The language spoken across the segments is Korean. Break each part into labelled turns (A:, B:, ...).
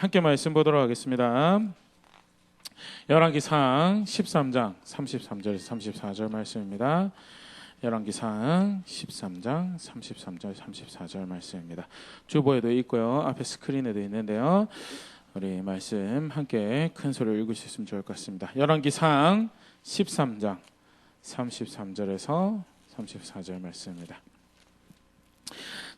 A: 함께 말씀 보도록 하겠습니다. 열왕기상 13장 33절에서 34절 말씀입니다. 열왕기상 13장 33절 34절 말씀입니다. 주보에도 있고요. 앞에 스크린에도 있는데요. 우리 말씀 함께 큰 소리로 읽을 수 있으면 좋을 것 같습니다. 열왕기상 13장 33절에서 34절 말씀입니다.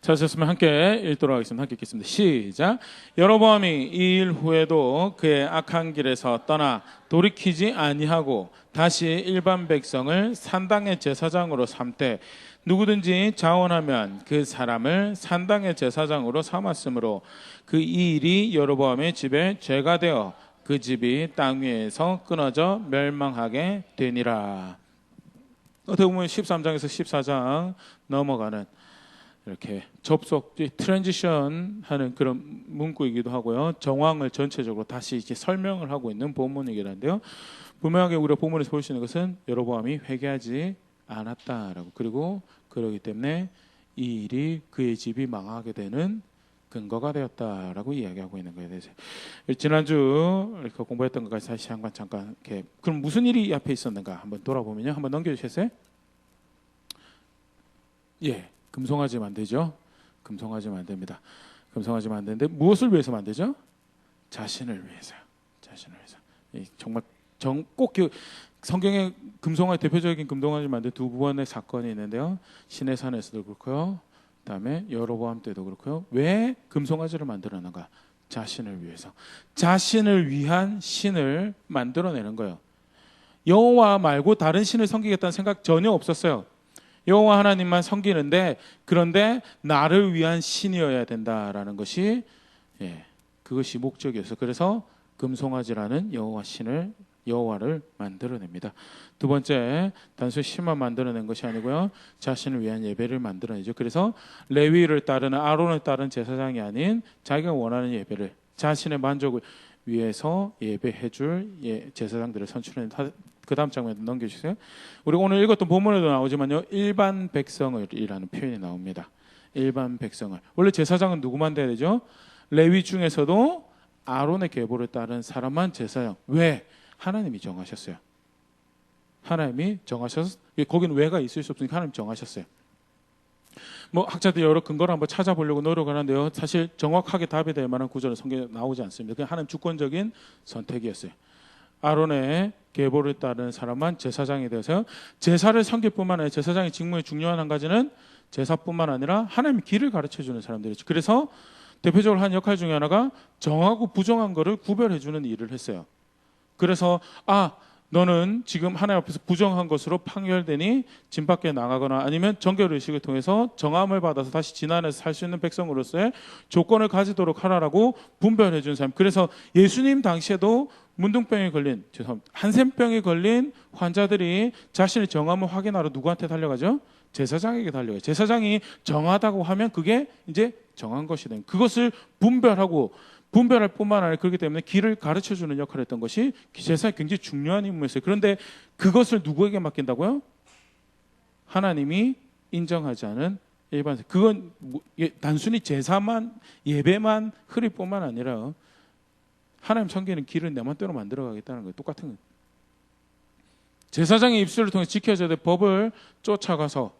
A: 찾으셨으면 함께 읽도록 하겠습니다. 함께 읽겠습니다. 시작. 여로보암이 이 일 후에도 그의 악한 길에서 떠나 돌이키지 아니하고 다시 일반 백성을 산당의 제사장으로 삼되 누구든지 자원하면 그 사람을 산당의 제사장으로 삼았으므로 그 이 일이 여로보암의 집에 죄가 되어 그 집이 땅 위에서 끊어져 멸망하게 되니라. 어떻게 보면 13장에서 14장 넘어가는 이렇게 접속, 트랜지션 하는 그런 문구이기도 하고요. 정황을 전체적으로 다시 이렇게 설명을 하고 있는 본문이긴 한데요. 분명하게 우리가 본문에서 볼 수 있는 것은 여로보암이 회개하지 않았다라고, 그리고 그러기 때문에 이 일이 그의 집이 망하게 되는 근거가 되었다라고 이야기하고 있는 거에 대해서 지난주 이렇게 공부했던 것까지 다시 잠깐 이렇게, 그럼 무슨 일이 앞에 있었는가 한번 돌아보면요. 한번 넘겨주셨어요? 예. 금송아지 만들죠. 금송아지 만듭니다. 금송아지 만드는데 무엇을 위해서 만들죠? 자신을 위해서요. 자신을 위해서. 정말 꼭 성경에 금송아지, 대표적인 금송아지 만든 두 번의 사건이 있는데요. 시내산에서도 그렇고요. 그다음에 여로보암 때도 그렇고요. 왜 금송아지를 만들었는가? 자신을 위해서. 자신을 위한 신을 만들어내는 거예요. 여호와 말고 다른 신을 섬기겠다는 생각 전혀 없었어요. 여호와 하나님만 섬기는데, 그런데 나를 위한 신이어야 된다라는 것이 그것이 목적이었어요. 그래서 금송아지라는 여호와를 만들어냅니다. 두 번째, 단순히 신만 만들어낸 것이 아니고요, 자신을 위한 예배를 만들어내죠. 그래서 레위를 따르는, 아론을 따르는 제사장이 아닌 자기가 원하는 예배를, 자신의 만족을 위해서 예배해줄 제사장들을 선출해낸. 그 다음 장면에 넘겨주세요. 우리가 오늘 읽었던 본문에도 나오지만요, 일반 백성을이라는 표현이 나옵니다. 일반 백성을. 원래 제사장은 누구만 돼야 되죠? 레위 중에서도 아론의 계보를 따른 사람만 제사장. 왜? 하나님이 정하셨어요. 하나님이 정하셔서, 거기는 왜가 있을 수 없으니까 하나님이 정하셨어요. 학자들이 여러 근거를 한번 찾아보려고 노력을 하는데요, 사실 정확하게 답이 될 만한 구절은 성경에 나오지 않습니다. 그냥 하나님 주권적인 선택이었어요. 아론의 계보를 따르는 사람만 제사장이 되어서 제사를 섬길 뿐만 아니라 제사장의 직무의 중요한 한 가지는 제사뿐만 아니라 하나님의 길을 가르쳐주는 사람들이죠. 그래서 대표적으로 한 역할 중에 하나가 정하고 부정한 것을 구별해주는 일을 했어요. 그래서 너는 지금 하나님 앞에서 부정한 것으로 판결되니 진 밖에 나가거나 아니면 정결의식을 통해서 정함을 받아서 다시 진안에서 살 수 있는 백성으로서의 조건을 가지도록 하라라고 분별해 준 사람. 그래서 예수님 당시에도 문둥병에 걸린, 한센병에 걸린 환자들이 자신의 정함을 확인하러 누구한테 달려가죠? 제사장에게 달려가요. 제사장이 정하다고 하면 그게 이제 정한 것이 된, 그것을 분별할 뿐만 아니라, 그렇기 때문에 길을 가르쳐주는 역할을 했던 것이 제사에 굉장히 중요한 임무였어요. 그런데 그것을 누구에게 맡긴다고요? 하나님이 인정하지 않은 일반, 그건 단순히 제사만, 예배만 흐릴 뿐만 아니라 하나님 섬기는 길을 내 맘대로 만들어가겠다는 거예요. 똑같은 거예요. 제사장의 입술을 통해 지켜져야 될 법을 쫓아가서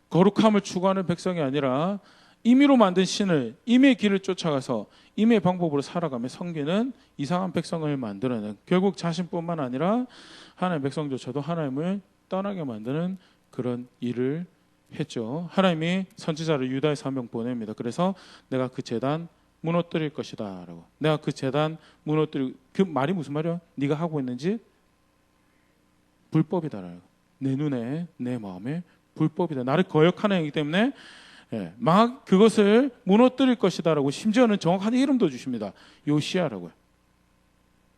A: 거룩함을 추구하는 백성이 아니라 임의로 만든 신을, 임의의 길을 쫓아가서 임의의 방법으로 살아가며 섬기는 이상한 백성을 만들어내는, 결국 자신뿐만 아니라 하나님의 백성조차도 하나님을 떠나게 만드는 그런 일을 했죠. 하나님이 선지자를 유다에서 한 명 보냅니다. 그래서 내가 그 제단 무너뜨릴 것이다 라고. 내가 그 제단 무너뜨릴, 그 말이 무슨 말이야? 네가 하고 있는 짓 불법이다 라고. 내 눈에, 내 마음에 불법이다. 나를 거역하는 행위이기 때문에 막 그것을 무너뜨릴 것이다라고, 심지어는 정확한 이름도 주십니다. 요시야라고요.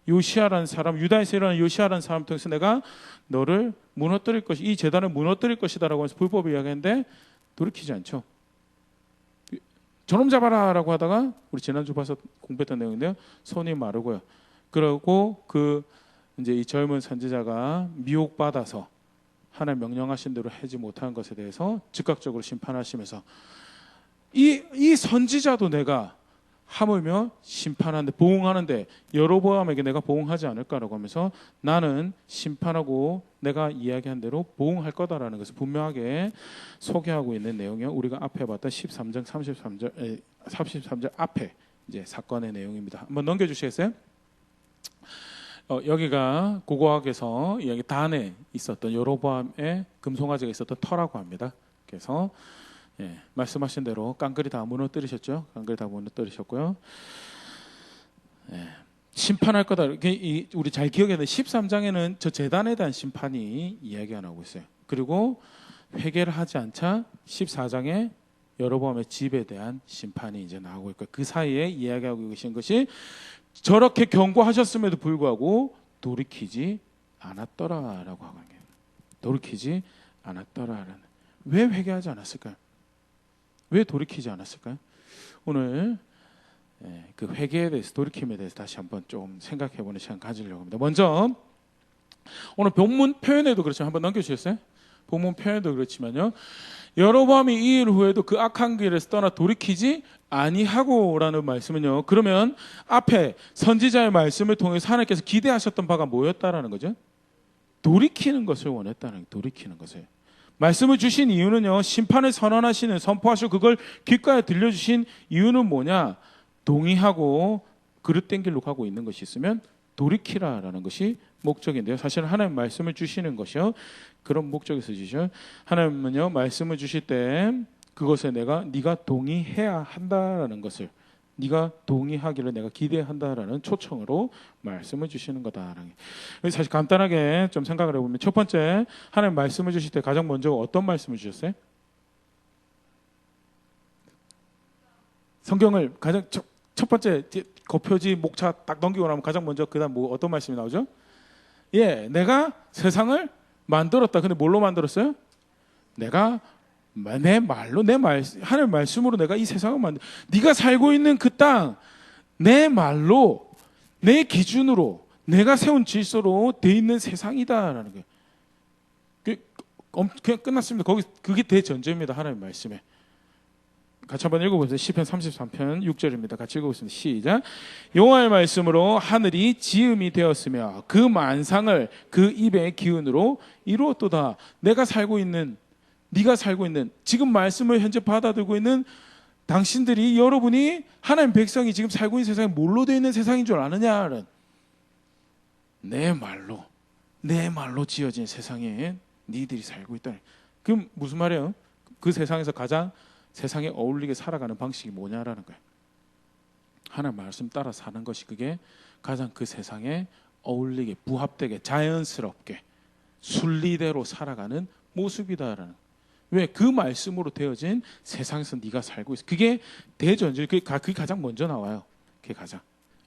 A: 요시야라는 사람, 유다에서 일어난 요시야라는 사람 통해서 내가 너를 무너뜨릴 것이, 이 제단을 무너뜨릴 것이다라고 해서 불법을 이야기하는데 돌이키지 않죠. 저놈 잡아라라고 하다가, 우리 지난주 봐서 공부했던 내용인데요, 손이 마르고요. 그러고 이제 이 젊은 선지자가 미혹받아서 하나님 명령하신 대로 하지 못한 것에 대해서 즉각적으로 심판하시면서 이 선지자도 내가 하물며 심판하는데 보응하는데 여로보암에게 내가 보응하지 않을까라고 하면서 나는 심판하고 내가 이야기한 대로 보응할 거다라는 것을 분명하게 소개하고 있는 내용이요. 우리가 앞에 봤던 13장 33절 앞에 이제 사건의 내용입니다. 한번 넘겨주시겠어요? 여기가 고고학에서 여기 단에 있었던 여로보암의 금송아지가 있었던 터라고 합니다. 그래서 말씀하신 대로 깡그리 다 무너뜨리셨죠. 깡그리 다 무너뜨리셨고요. 심판할 거다. 우리 잘 기억해야 돼. 13장에는 저 제단에 대한 심판이 이야기가 나오고 있어요. 그리고 회개를 하지 않자 14장에 여로보암의 집에 대한 심판이 이제 나오고 있고 그 사이에 이야기하고 계신 것이 저렇게 경고하셨음에도 불구하고 돌이키지 않았더라라고 하고 있는 돌이키지 않았더라라는. 왜 회개하지 않았을까요? 왜 돌이키지 않았을까요? 오늘 그 회개에 대해서 돌이킴에 대해서 다시 한번 좀 생각해보는 시간 가지려고 합니다. 먼저 오늘 본문 표현에도 그렇지만 한번 넘겨주셨어요? 본문 표현에도 그렇지만요. 여로보암이 이 일 후에도 그 악한 길에서 떠나 돌이키지 아니하고라는 말씀은요. 그러면 앞에 선지자의 말씀을 통해서 하나님께서 기대하셨던 바가 뭐였다라는 거죠? 돌이키는 것을 원했다는 돌이키는 것을. 말씀을 주신 이유는요. 심판을 선언하시는 선포하시고 그걸 귓가에 들려주신 이유는 뭐냐? 동의하고 그릇된 길로 가고 있는 것이 있으면 돌이키라라는 것이 목적인데요. 사실 하나님 말씀을 주시는 것이요. 그런 목적에서 주시죠. 하나님은요. 말씀을 주실 때 그것에 네가 동의해야 한다라는 것을 네가 동의하기를 내가 기대한다라는 초청으로 말씀을 주시는 거다라는. 사실 간단하게 좀 생각을 해보면 첫 번째 하나님 말씀을 주실 때 가장 먼저 어떤 말씀을 주셨어요? 성경을 가장 첫 번째 거표지 목차 딱 넘기고 나면 가장 먼저 그다음 뭐 어떤 말씀이 나오죠? 내가 세상을 만들었다. 근데 뭘로 만들었어요? 내가 내 말로 하나님 말씀으로 내가 이 세상을 네가 살고 있는 그 땅 내 말로 내 기준으로 내가 세운 질서로 돼 있는 세상이다라는 거예요. 그냥 끝났습니다. 그게 대전제입니다. 하나님 말씀에. 같이 한번 읽어보세요. 시편 33편 6절입니다. 같이 읽어보겠습니다. 시작. 여호와의 말씀으로 하늘이 지음이 되었으며 그 만상을 그 입의 기운으로 이루었도다. 네가 살고 있는 지금 말씀을 현재 받아들고 있는 당신들이 여러분이 하나님 백성이 지금 살고 있는 세상이 뭘로 되어 있는 세상인 줄 아느냐는 내 말로 지어진 세상에 니들이 살고 있다. 그럼 무슨 말이에요? 그 세상에서 가장 세상에 어울리게 살아가는 방식이 뭐냐라는 거예요. 하나님 말씀 따라 사는 것이 그게 가장 그 세상에 어울리게 부합되게 자연스럽게 순리대로 살아가는 모습이다라는. 왜? 그 말씀으로 되어진 세상에서 네가 살고 있어. 그게 대전제. 그게 가장 먼저 나와요. 그게 가장.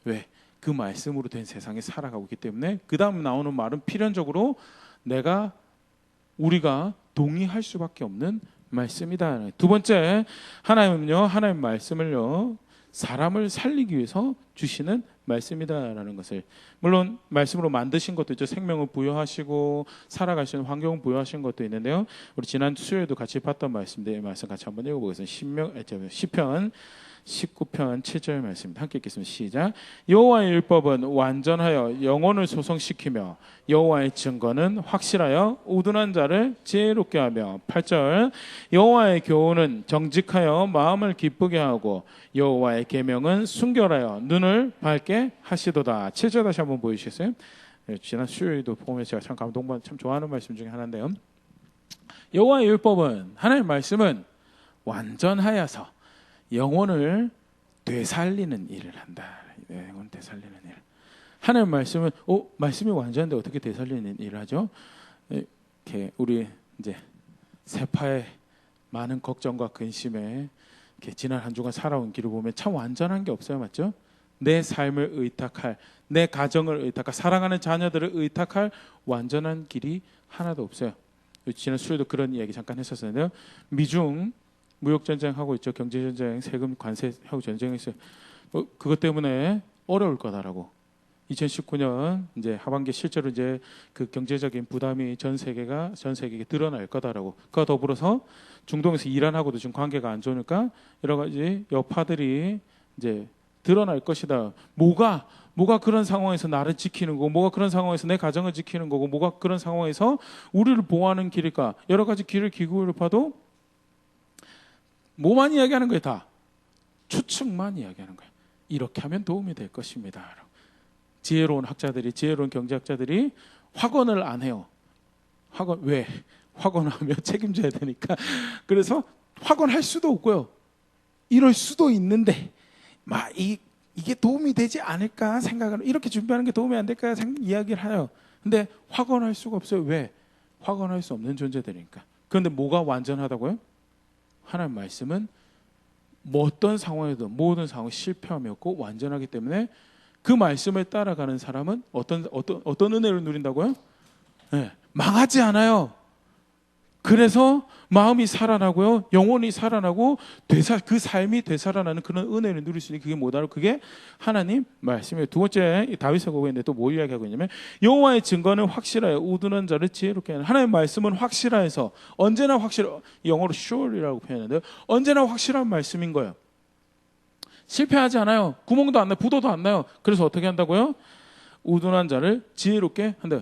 A: 왜? 그 말씀으로 된 세상에 살아가고 있기 때문에 그 다음 나오는 말은 필연적으로 우리가 동의할 수밖에 없는 말씀이다. 두 번째, 하나님은요, 하나님 말씀을요, 사람을 살리기 위해서 주시는 말씀이다라는 것을. 물론 말씀으로 만드신 것도 있죠. 생명을 부여하시고 살아갈 수 있는 환경을 부여하신 것도 있는데요. 우리 지난 수요일도 같이 봤던 말씀인데, 말씀 같이 한번 읽어보겠습니다. 시편 19편 7절 말씀입니다. 함께 읽겠습니다. 시작. 여호와의 율법은 완전하여 영혼을 소성시키며 여호와의 증거는 확실하여 우둔한 자를 지혜롭게 하며. 8절. 여호와의 교훈은 정직하여 마음을 기쁘게 하고 여호와의 계명은 순결하여 눈을 밝게 하시도다. 7절 다시 한번 보여주시겠어요? 지난 수요일도 보면서 제가 참 감동받아 참 좋아하는 말씀 중에 하나인데요. 여호와의 율법은, 하나님의 말씀은 완전하여서 영혼을 되살리는 일을 한다. 영혼 되살리는 일. 하나님 말씀은 말씀이 완전한데 어떻게 되살리는 일을 하죠? 이렇게 우리 이제 세파의 많은 걱정과 근심에 이렇게 지난 한 주간 살아온 길을 보면 참 완전한 게 없어요, 맞죠? 내 삶을 의탁할, 내 가정을 의탁할, 사랑하는 자녀들을 의탁할 완전한 길이 하나도 없어요. 지난 수요일도 그런 이야기 잠깐 했었는데요. 미중 무역 전쟁하고 있죠. 경제 전쟁, 세금 관세하고 전쟁이 있어요. 그것 때문에 어려울 거다라고. 2019년 이제 하반기 실제로 이제 그 경제적인 부담이 전 세계에 드러날 거다라고. 그와 더불어서 중동에서 이란하고도 지금 관계가 안 좋으니까 여러 가지 여파들이 이제 드러날 것이다. 뭐가 그런 상황에서 나를 지키는 거고, 뭐가 그런 상황에서 내 가정을 지키는 거고, 뭐가 그런 상황에서 우리를 보호하는 길일까? 여러 가지 길을 기구를 봐도 뭐만 이야기하는 거예요? 다 추측만 이야기하는 거예요. 이렇게 하면 도움이 될 것입니다. 지혜로운 학자들이, 지혜로운 경제학자들이 확언을 안 해요. 왜? 확언하면 책임져야 되니까. 그래서 확언할 수도 없고요. 이럴 수도 있는데 이게 도움이 되지 않을까 생각을, 이렇게 준비하는 게 도움이 안 될까 이야기를 해요. 근데 확언할 수가 없어요. 왜? 확언할 수 없는 존재들이니까. 그런데 뭐가 완전하다고요? 하나님 말씀은 어떤 상황에도 모든 상황이 실패함이 없고 완전하기 때문에 그 말씀을 따라가는 사람은 어떤 은혜를 누린다고요? 네, 망하지 않아요. 그래서 마음이 살아나고요, 영혼이 살아나고 그 삶이 되살아나는 그런 은혜를 누릴 수 있는, 그게 뭐다로? 그게 하나님 말씀이에요. 두 번째, 다윗의 고백인데 또 뭐 이야기하고 있냐면, 여호와의 증거는 확실하여 우두는 자를 지혜롭게 하는. 하나님 말씀은 확실해서, 언제나 영어로 sure이라고 표현하는데요, 언제나 확실한 말씀인 거예요. 실패하지 않아요. 구멍도 안 나요. 부도도 안 나요. 그래서 어떻게 한다고요? 우둔한 자를 지혜롭게 한다.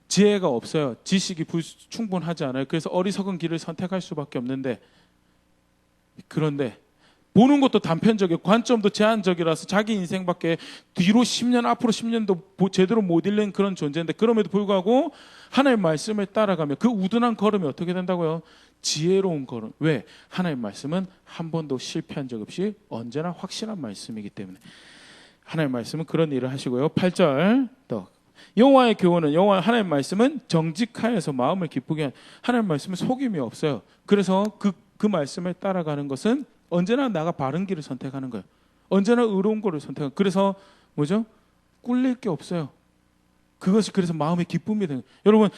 A: 지혜가 없어요. 지식이 충분하지 않아요. 그래서 어리석은 길을 선택할 수밖에 없는데, 그런데 보는 것도 단편적이고 관점도 제한적이라서 자기 인생밖에 뒤로 10년, 앞으로 10년도 제대로 못 읽는 그런 존재인데, 그럼에도 불구하고 하나님의 말씀을 따라가면 그 우둔한 걸음이 어떻게 된다고요? 지혜로운 걸음. 왜? 하나님의 말씀은 한 번도 실패한 적 없이 언제나 확실한 말씀이기 때문에. 하나님의 말씀은 그런 일을 하시고요. 8절 또, 여호와의 교훈은, 하나님의 말씀은 정직하여서 마음을 기쁘게 하는. 하나님의 말씀은 속임이 없어요. 그래서 그 말씀을 따라가는 것은 언제나 나가 바른 길을 선택하는 거예요. 언제나 의로운 거를 선택하는. 그래서 뭐죠? 꿀릴 게 없어요. 그것이 그래서 마음의 기쁨이 되는 거예요. 여러분,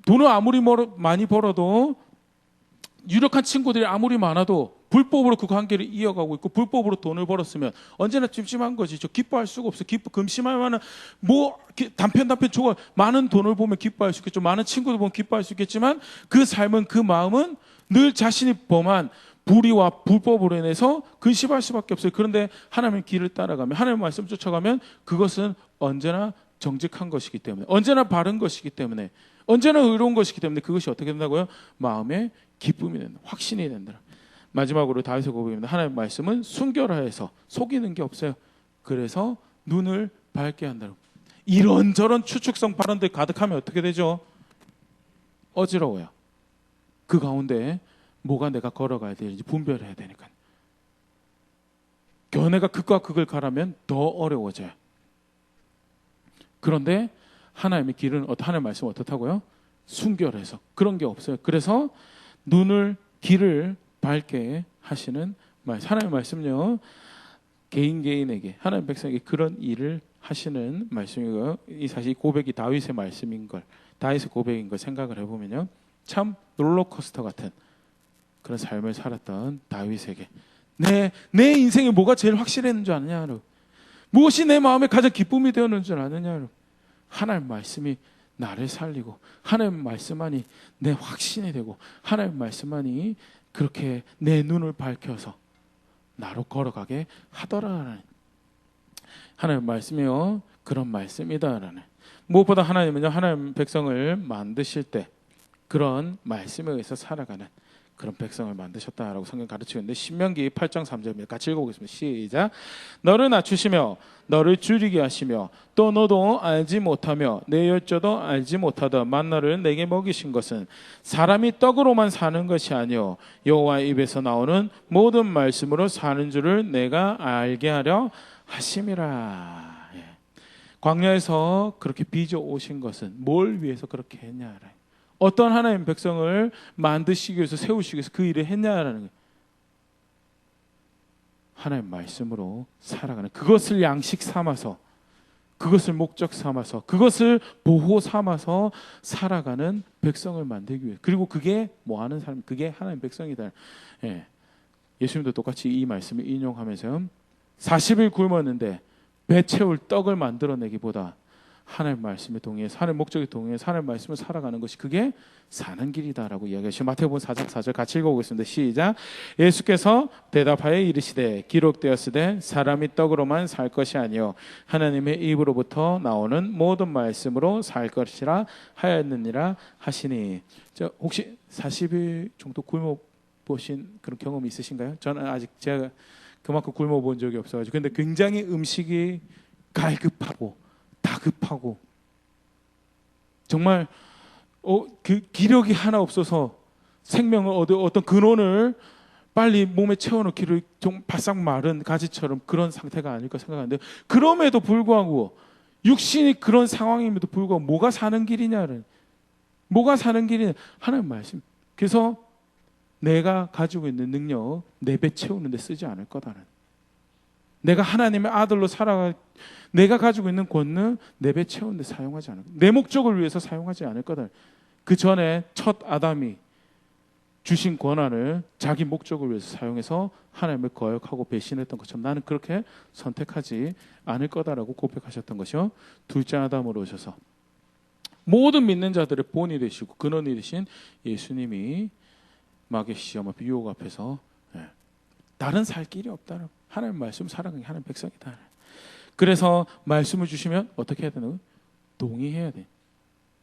A: 돈을 아무리 많이 벌어도, 유력한 친구들이 아무리 많아도 불법으로 그 관계를 이어가고 있고 불법으로 돈을 벌었으면 언제나 찜찜한 거지. 저 기뻐할 수가 없어. 금심할 만한 단편 좋아. 많은 돈을 보면 기뻐할 수 있겠죠. 많은 친구들 보면 기뻐할 수 있겠지만, 그 삶은, 그 마음은 늘 자신이 범한 불의와 불법으로 인해서 근심할 수밖에 없어요. 그런데 하나님의 길을 따라가면, 하나님의 말씀 쫓아가면 그것은 언제나 정직한 것이기 때문에, 언제나 바른 것이기 때문에, 언제나 의로운 것이기 때문에 그것이 어떻게 된다고요? 마음의 기쁨이 된다. 확신이 된다. 마지막으로 다윗의 고백입니다. 하나님의 말씀은 순결하여서 속이는 게 없어요. 그래서 눈을 밝게 한다. 이런저런 추측성 발언들 가득하면 어떻게 되죠? 어지러워요. 그 가운데 뭐가 내가 걸어가야 되는지 분별해야 되니까. 견해가 극과 극을 가라면 더 어려워져요. 그런데 하나님의 길은, 하나님의 말씀은 어떻다고요? 순결해서 그런 게 없어요. 그래서 길을 밝게 하시는 말씀. 하나님의 말씀은요, 개인에게, 하나님 백성에게 그런 일을 하시는 말씀이고요. 이 사실 고백이 다윗의 말씀인 걸, 다윗의 고백인 걸 생각을 해보면요, 참 롤러코스터 같은 그런 삶을 살았던 다윗에게 내 인생에 뭐가 제일 확실했는 줄 아느냐, 무엇이 내 마음에 가장 기쁨이 되었는 줄 아느냐. 하나님 말씀이 나를 살리고, 하나님 말씀만이 내 확신이 되고, 하나님 말씀만이 그렇게 내 눈을 밝혀서 나로 걸어가게 하더라라는, 하나님 말씀이요, 그런 말씀이다라는. 무엇보다 하나님은요, 하나님 백성을 만드실 때 그런 말씀에 의해서 살아가는 그런 백성을 만드셨다라고 성경 가르치고 있는데, 신명기 8장 3절입니다. 같이 읽어보겠습니다. 시작. 너를 낮추시며 너를 줄이게 하시며 또 너도 알지 못하며 내 열조도 알지 못하던 만나를 내게 먹이신 것은 사람이 떡으로만 사는 것이 아니요 여호와의 입에서 나오는 모든 말씀으로 사는 줄을 내가 알게 하려 하심이라. 광야에서 그렇게 빚어 오신 것은 뭘 위해서 그렇게 했냐, 어떤 하나님 백성을 만드시기 위해서, 세우시기 위해서 그 일을 했냐라는 거예요. 하나님 말씀으로 살아가는, 그것을 양식 삼아서, 그것을 목적 삼아서, 그것을 보호 삼아서 살아가는 백성을 만들기 위해. 그리고 그게 뭐 하는 사람, 그게 하나님 백성이다. 예수님도 똑같이 이 말씀을 인용하면서 40일 굶었는데 배 채울 떡을 만들어내기보다 하나님 말씀에 동의해서 하나님 목적에 동의해서 하나님 말씀을 살아가는 것이 그게 사는 길이다라고 이야기하시죠. 마태복음 4장 4절 같이 읽어보겠습니다. 시작. 예수께서 대답하여 이르시되 기록되었으되 사람이 떡으로만 살 것이 아니요 하나님의 입으로부터 나오는 모든 말씀으로 살 것이라 하였느니라 하시니. 혹시 40일 정도 굶어 보신 그런 경험이 있으신가요? 저는 아직 제가 그만큼 굶어 본 적이 없어가지고. 근데 굉장히 음식이 갈급하고 다급하고 정말 그 기력이 하나 없어서 생명을 어떤 근원을 빨리 몸에 채워넣기를 좀 바싹 마른 가지처럼 그런 상태가 아닐까 생각하는데, 그럼에도 불구하고 육신이 그런 상황임에도 불구하고 뭐가 사는 길이냐를, 뭐가 사는 길이냐, 하나님 말씀. 그래서 내가 가지고 있는 능력 내 배 채우는 데 쓰지 않을 거다는, 내가 하나님의 아들로 살아가 내가 가지고 있는 권능 내 배 채우는 데 사용하지 않을, 내 목적을 위해서 사용하지 않을 거다. 그 전에 첫 아담이 주신 권한을 자기 목적을 위해서 사용해서 하나님을 거역하고 배신했던 것처럼 나는 그렇게 선택하지 않을 거다라고 고백하셨던 것이요. 둘째 아담으로 오셔서 모든 믿는 자들의 본이 되시고 근원이 되신 예수님이 마귀의 시험 앞에 유혹 앞에서 다른 살 길이 없다는, 하나님 말씀 살아가는 하나님 백성이다. 그래서 말씀을 주시면 어떻게 해야 되는 거예요? 동의해야 돼.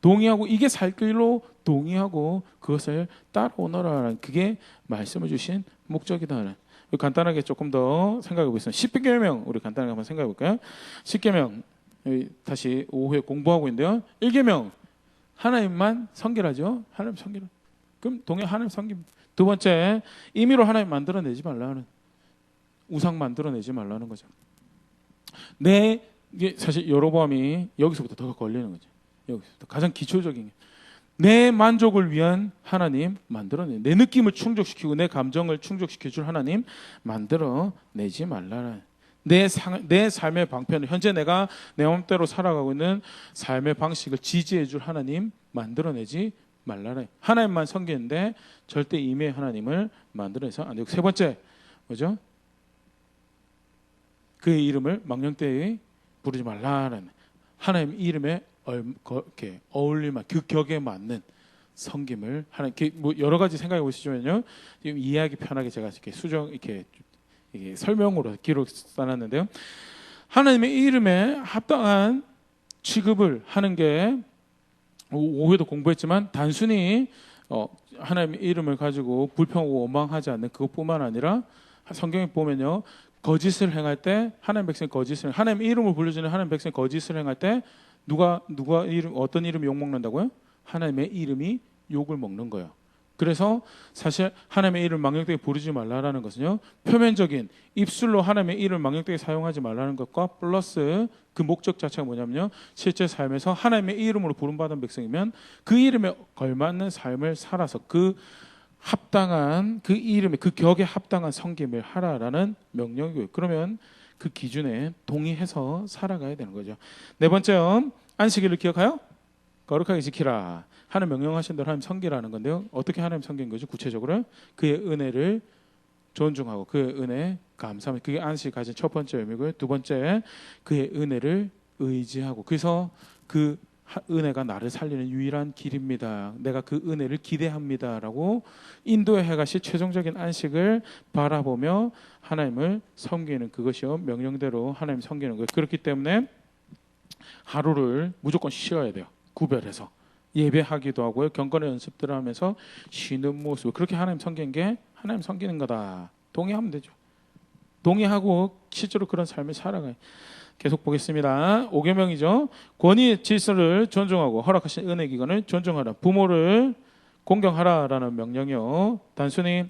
A: 동의하고 이게 살 길로 동의하고 그것을 따라오너라는, 그게 말씀을 주신 목적이다. 간단하게 조금 더 생각해 보겠습니다. 십계명 우리 간단하게 한번 생각해 볼까요? 십계명 다시 오후에 공부하고 있는데요. 1계명 하나님만 섬기라죠. 하나님 섬기라. 그럼 하나님 섬김. 두 번째, 임의로 하나님 만들어내지 말라는, 우상 만들어내지 말라는 거죠. 이게 사실 여로보암이 여기서부터 더 걸리는 거죠. 여기서부터 가장 기초적인 게, 내 만족을 위한 하나님 만들어내, 내 느낌을 충족시키고 내 감정을 충족시켜 줄 하나님 만들어내지 말라는, 내 삶의 방편을, 현재 내가 내 마음대로 살아가고 있는 삶의 방식을 지지해 줄 하나님 만들어내지 말라는, 하나님만 섬기는데 절대 임의 하나님을 만들어내서 안 되고. 세 번째 뭐죠? 그의 이름을 망령되이 부르지 말라는, 하나님 이름에 이렇게 어울릴만, 그 격에 맞는 섬김을 하는, 뭐 여러 가지 생각해 보시면요. 지금 이해하기 편하게 제가 이렇게 이렇게 설명으로 기록 써놨는데요. 하나님의 이름에 합당한 취급을 하는 게, 오후에도 공부했지만 단순히 하나님의 이름을 가지고 불평하고 원망하지 않는 그것뿐만 아니라, 성경에 보면요, 거짓을 행할 때 하나님 백성이 거짓을, 하나님 이름을 불러주는 하나님 백성이 거짓을 행할 때 누가 어떤 이름이 욕 먹는다고요? 하나님의 이름이 욕을 먹는 거예요. 그래서 사실 하나님의 이름을 망령되게 부르지 말라라는 것은요, 표면적인 입술로 하나님의 이름을 망령되게 사용하지 말라는 것과 플러스 그 목적 자체가 뭐냐면요, 실제 삶에서 하나님의 이름으로 부름받은 백성이면 그 이름에 걸맞는 삶을 살아서 그 합당한, 그 이름에 그 격에 합당한 섬김을 하라라는 명령이고요. 그러면 그 기준에 동의해서 살아가야 되는 거죠. 네 번째요, 안식일을 기억하여 거룩하게 지키라 하는 명령하신 대로 하나님 섬기라는 건데요. 어떻게 하나님 섬기는 거죠? 구체적으로 그의 은혜를 존중하고 그의 은혜에 감사하면, 그게 안식이 가진 첫 번째 의미고요. 두 번째, 그의 은혜를 의지하고, 그래서 그 은혜가 나를 살리는 유일한 길입니다, 내가 그 은혜를 기대합니다라고 인도해 가실 최종적인 안식을 바라보며 하나님을 섬기는, 그것이요 명령대로 하나님 섬기는 거예요. 그렇기 때문에 하루를 무조건 쉬어야 돼요. 구별해서 예배하기도 하고요, 경건의 연습들을 하면서 쉬는 모습, 그렇게 하나님 섬기는 게 하나님 섬기는 거다. 동의하면 되죠. 동의하고 실제로 그런 삶을 살아가요. 계속 보겠습니다. 5계명이죠. 권위의 질서를 존중하고 허락하신 은혜 기관을 존중하라. 부모를 공경하라라는 명령이요, 단순히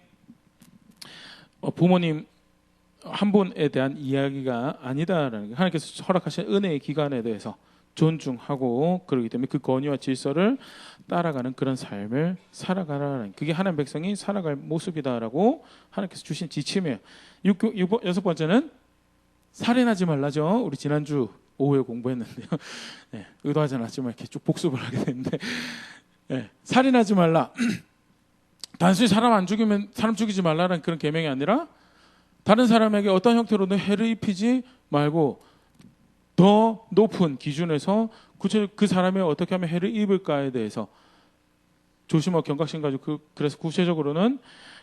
A: 부모님 한 분에 대한 이야기가 아니다라는 게, 하나님께서 허락하신 은혜의 기관에 대해서 존중하고, 그렇기 때문에 그 권위와 질서를 따라가는 그런 삶을 살아가라는, 그게 하나님 백성이 살아갈 모습이다라고 하나님께서 주신 지침이에요. 여섯 번째는 살인하지 말라죠. 우리 지난주 오후에 공부했는데요. 네, 의도하지 않았지만 이렇게 쭉 복습을 하게 됐는데, 네, 살인하지 말라. 단순히 사람 안 죽이면 사람 죽이지 말라는 그런 계명이 아니라, 다른 사람에게 어떤 형태로든 해를 입히지 말고 더 높은 기준에서 그 사람이 어떻게 하면 해를 입을까에 대해서 조심하고 경각심 가지고 그래서 구체적으로는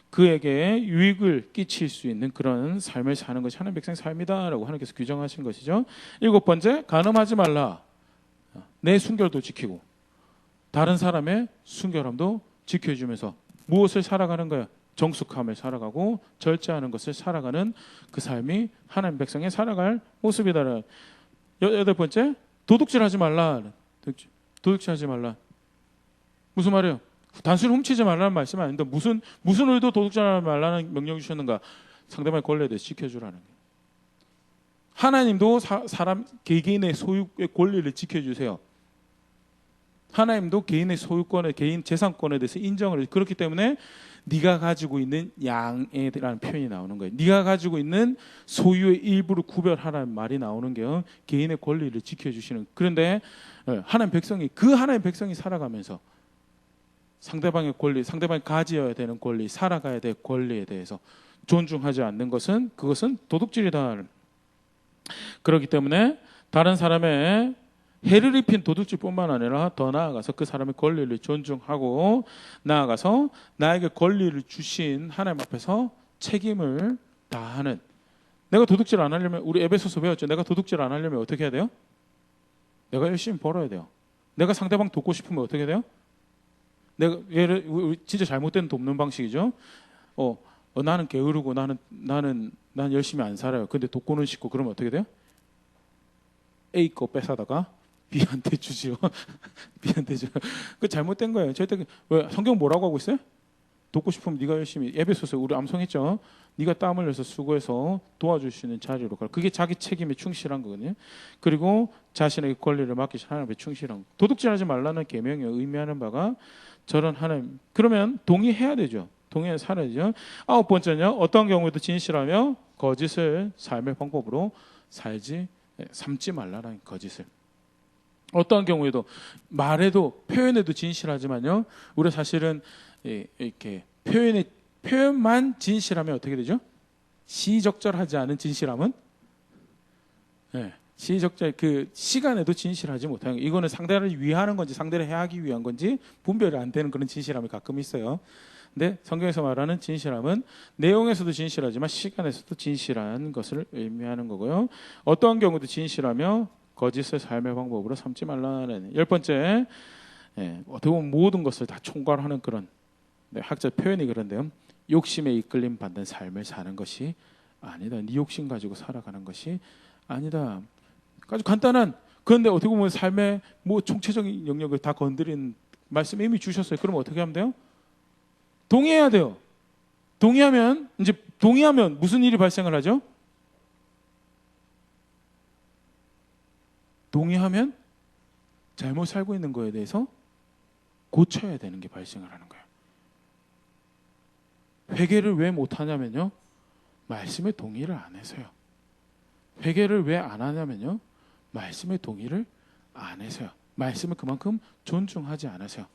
A: 그에게 유익을 끼칠 수 있는 그런 삶을 사는 것이 하나님의 백성의 삶이다라고 하나님께서 규정하신 것이죠. 7번째, 간음하지 말라. 내 순결도 지키고 다른 사람의 순결함도 지켜주면서 무엇을 살아가는 거야? 정숙함을 살아가고 절제하는 것을 살아가는 그 삶이 하나님 백성의 살아갈 모습이다. 8번째, 도둑질하지 말라. 도둑질하지 말라. 무슨 말이에요? 단순히 훔치지 말라는 말씀이 아닌데 무슨 의도 도둑질하지 말라는 명령을 주셨는가? 상대방의 권리에 대해서 지켜주라는 거예요. 하나님도 사람 개개인의 소유의 권리를 지켜주세요. 하나님도 개인의 소유권에 개인 재산권에 대해서 인정을 해요. 그렇기 때문에 네가 가지고 있는 양에라는 표현이 나오는 거예요. 네가 가지고 있는 소유의 일부를 구별하라는 말이 나오는 게요. 개인의 권리를 지켜주시는. 그런데 하나님 백성이 살아가면서 상대방의 권리, 상대방이 가져야 되는 권리, 살아가야 될 권리에 대해서 존중하지 않는 것은 그것은 도둑질이다. 그렇기 때문에 다른 사람의 해를 입힌 도둑질뿐만 아니라 더 나아가서 그 사람의 권리를 존중하고 나아가서 나에게 권리를 주신 하나님 앞에서 책임을 다하는. 내가 도둑질 안 하려면 우리 에베소서 배웠죠. 내가 도둑질 안 하려면 어떻게 해야 돼요? 내가 열심히 벌어야 돼요. 내가 상대방 돕고 싶으면 어떻게 돼요? 내가 진짜 잘못된 돕는 방식이죠. 나는 게으르고 나는 열심히 안 살아요. 근데 돕고는 싶고 그러면 어떻게 돼요? A 거 뺏어다가 B한테 주지요. B한테 줘. 그 잘못된 거예요. 절대 왜 성경 뭐라고 하고 있어요? 돕고 싶으면 네가 열심히 에베소서 우리 암송했죠. 네가 땀 흘려서 수고해서 도와줄 수 있는 자리로 가. 그게 자기 책임에 충실한 거거든요. 그리고 자신에게 권리를 맡기신 하나님께 충실한 거. 도둑질하지 말라는 계명이 의미하는 바가 저런 하나님. 그러면 동의해야 되죠. 동의해서 살아야 되죠. 9번째는요. 어떤 경우에도 진실하며 거짓을 삶의 방법으로 삼지 말라라는 거짓을. 어떠한 경우에도 말에도 표현에도 진실하지만요. 우리 사실은 이렇게 표현만 진실하면 어떻게 되죠? 시적절하지 않은 진실함은 시적절 그 시간에도 진실하지 못하는 거예요. 이거는 상대를 위하는 건지 상대를 해하기 위한 건지 분별이 안 되는 그런 진실함이 가끔 있어요. 근데 성경에서 말하는 진실함은 내용에서도 진실하지만 시간에서도 진실한 것을 의미하는 거고요. 어떠한 경우도 진실하며 거짓을 삶의 방법으로 삼지 말라는. 10번째, 어떻게 보면 모든 것을 다 총괄하는 그런 학자 표현이 그런데요. 욕심에 이끌림 받는 삶을 사는 것이 아니다. 네 욕심 가지고 살아가는 것이 아니다. 아주 간단한. 그런데 어떻게 보면 삶의 총체적인 영역을 다 건드린 말씀 이미 주셨어요. 그럼 어떻게 하면 돼요? 동의해야 돼요. 동의하면 무슨 일이 발생을 하죠? 동의하면 잘못 살고 있는 거에 대해서 고쳐야 되는 게 발생을 하는 거예요. 회개를 왜 못하냐면요. 말씀에 동의를 안 해서요. 회개를 왜 안 하냐면요. 말씀에 동의를 안 해서요. 말씀을 그만큼 존중하지 않아서요.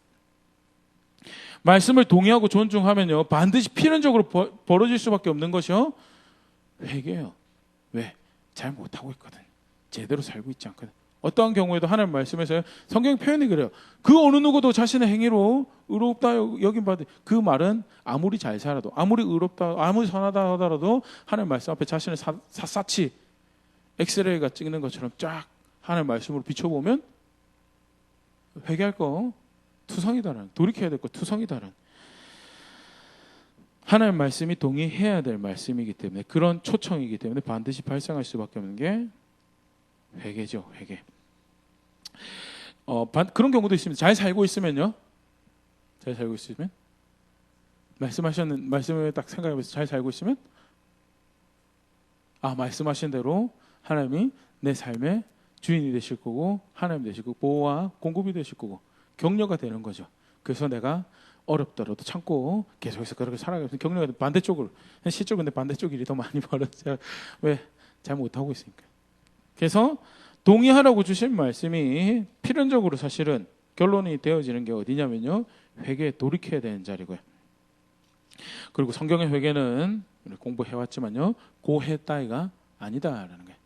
A: 말씀을 동의하고 존중하면요. 반드시 필연적으로 벌어질 수밖에 없는 것이요. 회개예요. 왜? 잘 못하고 있거든. 제대로 살고 있지 않거든. 어떠한 경우에도 하나님 말씀에서 성경 표현이 그래요. 그 어느 누구도 자신의 행위로 의롭다 여긴 받을 그 말은 아무리 잘 살아도 아무리 의롭다 아무리 선하다 하더라도 하나님 말씀 앞에 자신을 샅샅이 엑스레이가 찍는 것처럼 쫙 하나님 말씀으로 비춰보면 회개할 거 투성이다라는, 돌이켜야 될 거 투성이다라는. 하나님 말씀이 동의해야 될 말씀이기 때문에 그런 초청이기 때문에 반드시 발생할 수밖에 없는 게 회개죠. 회개. 그런 경우도 있습니다. 잘 살고 있으면요. 잘 살고 있으면 말씀을 딱 생각해보세요. 잘 살고 있으면 말씀하신 대로 하나님이 내 삶의 주인이 되실 거고 하나님 되실 거고 보호와 공급이 되실 거고 격려가 되는 거죠. 그래서 내가 어렵더라도 참고 계속해서 그렇게 살아가면서 격려가 반대쪽으로 실적은 내 반대쪽 일이 더 많이 벌어져요. 왜? 잘 못하고 있으니까. 그래서 동의하라고 주신 말씀이 필연적으로 사실은 결론이 되어지는 게 어디냐면요. 회개에 돌이켜야 되는 자리고요. 그리고 성경의 회개는 공부해왔지만요. 고해 따위가 아니다라는 거예요.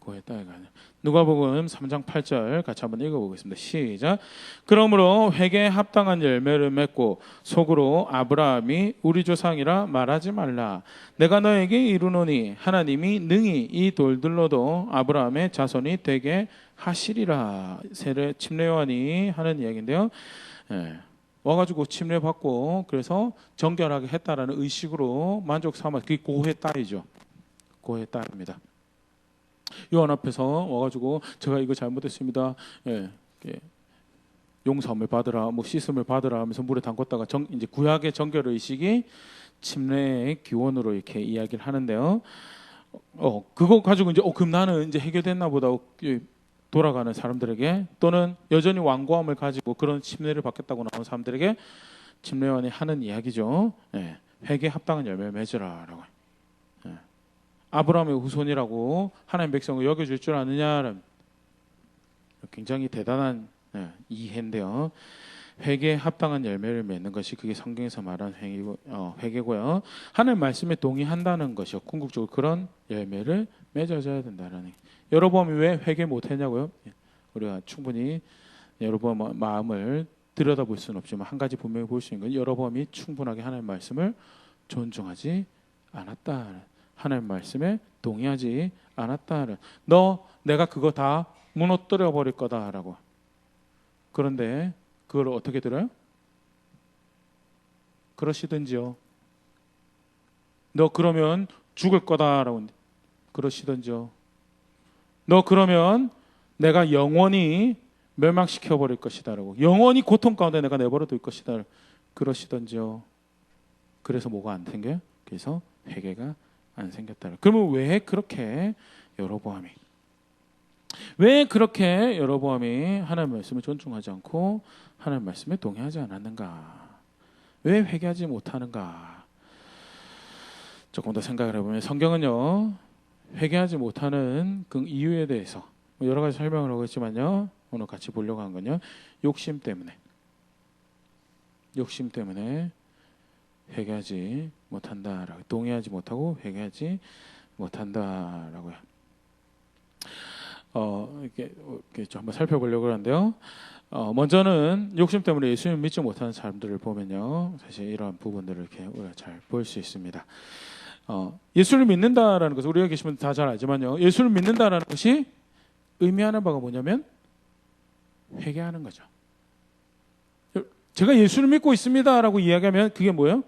A: 고했다 이거 아니야. 누가복음 3장 8절 같이 한번 읽어보겠습니다. 시작. 그러므로 회개에 합당한 열매를 맺고 속으로 아브라함이 우리 조상이라 말하지 말라. 내가 너에게 이르노니 하나님이 능히 이 돌들로도 아브라함의 자손이 되게 하시리라. 세례 침례 요한이 하는 이야기인데요. 예. 와가지고 침례 받고 그래서 정결하게 했다라는 의식으로 만족 삼아 그게 고했다이죠. 고했다입니다. 요한 앞에서 와가지고 제가 이거 잘못했습니다. 예, 용서함을 받으라, 뭐 씻음을 받으라 하면서 물에 담궜다가 이제 구약의 정결 의식이 침례의 기원으로 이렇게 이야기를 하는데요. 그거 가지고 이제 그럼 나는 이제 해결됐나 보다 돌아가는 사람들에게 또는 여전히 완고함을 가지고 그런 침례를 받겠다고 나온 사람들에게 침례요한이 하는 이야기죠. 예, 회개에 합당한 열매를 맺으라라고. 예. 아브라함의 후손이라고 하나님 백성을 여겨줄 줄 아느냐? 굉장히 대단한 이해인데요. 회개에 합당한 열매를 맺는 것이 그게 성경에서 말하는 회개고요. 하나님 말씀에 동의한다는 것이요. 궁극적으로 그런 열매를 맺어줘야 된다는. 여로보암이 왜 회개 못했냐고요? 우리가 충분히 여로보암 마음을 들여다볼 수는 없지만 한 가지 분명히 볼 수 있는 건 여로보암이 충분하게 하나님 말씀을 존중하지 않았다. 하나님 말씀에 동의하지 않았다. 내가 그거 다 무너뜨려 버릴 거다라고. 그런데 그걸 어떻게 들어요? 그러시든지요. 너 그러면 죽을 거다라고. 그러시든지요. 너 그러면 내가 영원히 멸망시켜 버릴 것이다라고. 영원히 고통 가운데 내가 내버려 둘 것이다. 그러시든지요. 그래서 뭐가 안 생겨요? 그래서 회개가 안 생겼다. 그러면 왜 그렇게 여로보암이 하나님 말씀을 존중하지 않고 하나님 말씀에 동의하지 않았는가? 왜 회개하지 못하는가? 조금 더 생각을 해보면 성경은요 회개하지 못하는 그 이유에 대해서 여러 가지 설명을 하고 있지만요 오늘 같이 보려고 한 건요 욕심 때문에 회개하지 못한다라고. 동의하지 못하고 회개하지 못한다라고요. 이렇게 좀 한번 살펴보려고 하는데요. 먼저는 욕심 때문에 예수님을 믿지 못하는 사람들을 보면요, 사실 이러한 부분들을 이렇게 우리가 잘 볼 수 있습니다. 예수를 믿는다라는 것은 우리가 계시면 다 잘 알지만요, 예수를 믿는다라는 것이 의미하는 바가 뭐냐면 회개하는 거죠. 제가 예수를 믿고 있습니다라고 이야기하면 그게 뭐예요?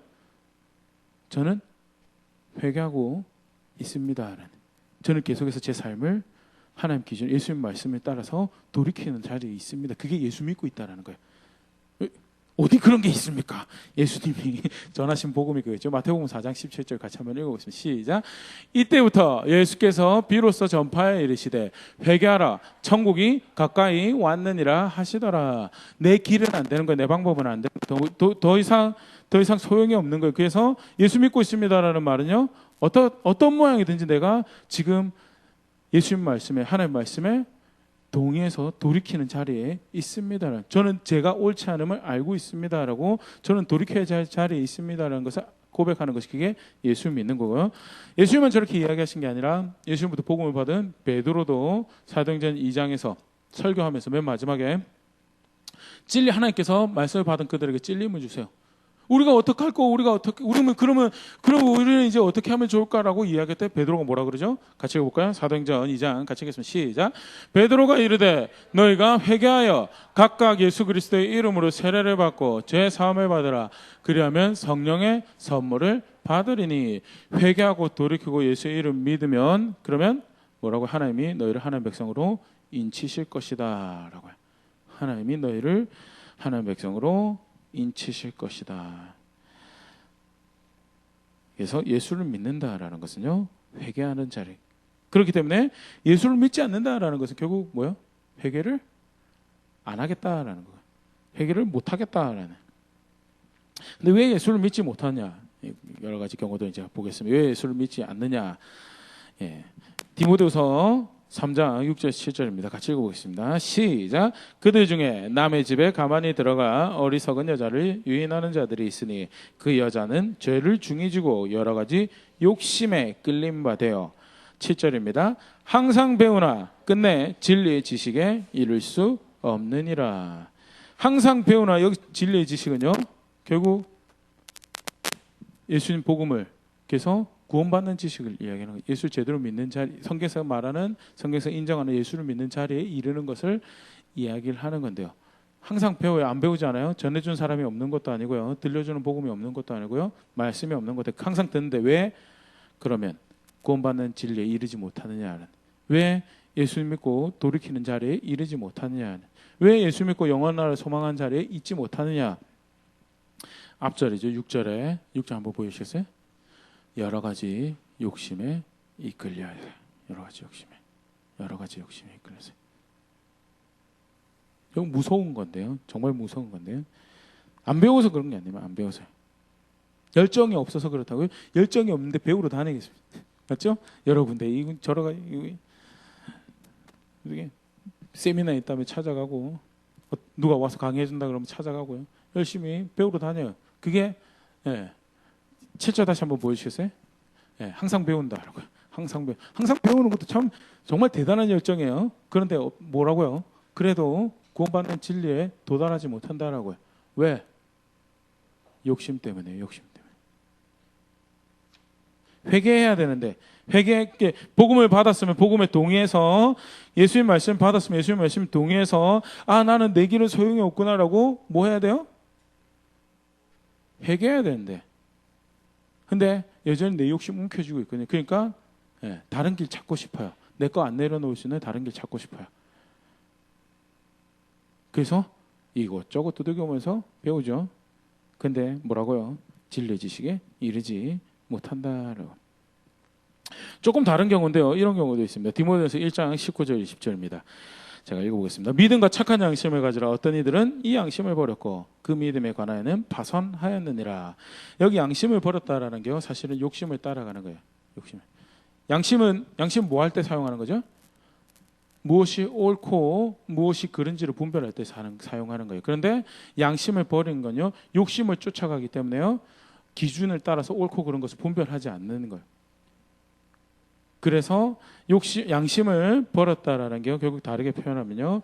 A: 저는 회개하고 있습니다라는. 저는 계속해서 제 삶을 하나님 기준, 예수님 말씀에 따라서 돌이키는 자리에 있습니다. 그게 예수 믿고 있다라는 거예요. 어디 그런 게 있습니까? 예수님이 전하신 복음이 그거죠. 마태복음 4장 17절 같이 한번 읽어보겠습니다. 시작. 이때부터 예수께서 비로소 전파에 이르시되 회개하라 천국이 가까이 왔느니라 하시더라. 내 길은 안 되는 거예요. 내 방법은 안 되는 거예요. 더 이상 소용이 없는 거예요. 그래서 예수 믿고 있습니다라는 말은요, 어떤 모양이든지 내가 지금 예수님 말씀에, 하나님 말씀에 동의해서 돌이키는 자리에 있습니다. 저는 제가 옳지 않음을 알고 있습니다라고, 저는 돌이켜야 할 자리에 있습니다라는 것을 고백하는 것이 그게 예수 믿는 거고요. 예수님은 저렇게 이야기하신 게 아니라 예수님부터 복음을 받은 베드로도 사도행전 2장에서 설교하면서 맨 마지막에 하나님께서 말씀을 받은 그들에게 찔림을 주세요. 우리가 어떻게 할 거? 그러면 우리는 이제 어떻게 하면 좋을까라고 이야기할 때 베드로가 뭐라 그러죠? 같이 읽어볼까요? 사도행전 2장 같이 읽겠습니다. 시작. 베드로가 이르되 너희가 회개하여 각각 예수 그리스도의 이름으로 세례를 받고 죄 사함을 받으라. 그리하면 성령의 선물을 받으리니. 회개하고 돌이키고 예수의 이름 믿으면, 그러면 뭐라고? 하나님이 너희를 하나님 백성으로 인치실 것이다라고요. 하나님이 너희를 하나님 백성으로 인치실 것이다. 그래서 예수를 믿는다라는 것은요, 회개하는 자리. 그렇기 때문에 예수를 믿지 않는다라는 것은 결국 뭐요? 회개를 안 하겠다라는 거예요. 회개를 못 하겠다라는. 근데 왜 예수를 믿지 못하냐? 여러 가지 경우도 이제 보겠습니다. 왜 예수를 믿지 않느냐? 디모데후서 3장 6절 7절입니다. 같이 읽어보겠습니다. 시작. 그들 중에 남의 집에 가만히 들어가 어리석은 여자를 유인하는 자들이 있으니 그 여자는 죄를 중히 지고 여러 가지 욕심에 끌림 받아요. 7절입니다. 항상 배우나 끝내 진리의 지식에 이를 수 없느니라. 항상 배우나 여기 진리의 지식은요, 결국 예수님 복음을 그래서 구원받는 지식을 이야기하는 거예요. 예수 제대로 믿는 자리, 성경에서 말하는, 성경에서 인정하는 예수를 믿는 자리에 이르는 것을 이야기를 하는 건데요. 항상 배워요. 안 배우지 않아요? 전해준 사람이 없는 것도 아니고요. 들려주는 복음이 없는 것도 아니고요. 말씀이 없는 것도 항상 듣는데 왜? 그러면 구원받는 진리에 이르지 못하느냐는, 왜 예수 믿고 돌이키는 자리에 이르지 못하느냐는, 왜 예수 믿고 영원한 나라를 소망한 자리에 있지 못하느냐. 앞절이죠. 6절에 6절 한번 보여주시겠어요? 여러 가지 욕심에 이끌려. 여러 가지 욕심에 이끌려서. 이거 무서운 건데요. 정말 무서운 건데요. 안 배워서 그런 게 아니면 안 배워서요. 열정이 없어서 그렇다고요? 열정이 없는데 배우러 다니겠습니다. 맞죠? 여러 군데 이거 저러 가지 이게 세미나 있다면 찾아가고, 누가 와서 강의해 준다 그러면 찾아가고요. 열심히 배우러 다녀요. 그게 7절 다시 한번 보여주시겠어요? 항상 배운다라고요. 항상 배우는 것도 참 정말 대단한 열정이에요. 그런데 뭐라고요? 그래도 구원받는 진리에 도달하지 못한다라고요. 왜? 욕심 때문에. 회개해야 되는데, 복음을 받았으면 복음에 동의해서, 예수님 말씀 받았으면 예수님 말씀 동의해서, 나는 내 길은 소용이 없구나라고 뭐 해야 돼요? 회개해야 되는데, 근데 여전히 내 욕심 움켜쥐고 있거든요. 그러니까 다른 길 찾고 싶어요. 내 거 안 내려놓을 수 있는 다른 길 찾고 싶어요. 그래서 이것저것 두들겨보면서 배우죠. 근데 뭐라고요? 진리 지식에 이르지 못한다라고. 조금 다른 경우인데요. 이런 경우도 있습니다. 디모데전서 1장 19절 20절입니다. 제가 읽어보겠습니다. 믿음과 착한 양심을 가지라. 어떤 이들은 이 양심을 버렸고 그 믿음에 관하여는 파선하였느니라. 여기 양심을 버렸다라는 게요, 사실은 욕심을 따라가는 거예요. 양심은 뭐 할 때 사용하는 거죠? 무엇이 옳고 무엇이 그른지를 분별할 때 사용하는 거예요. 그런데 양심을 버린 건요, 욕심을 쫓아가기 때문에요, 기준을 따라서 옳고 그른 것을 분별하지 않는 거예요. 그래서 양심을 버렸다라는 게 결국 다르게 표현하면요,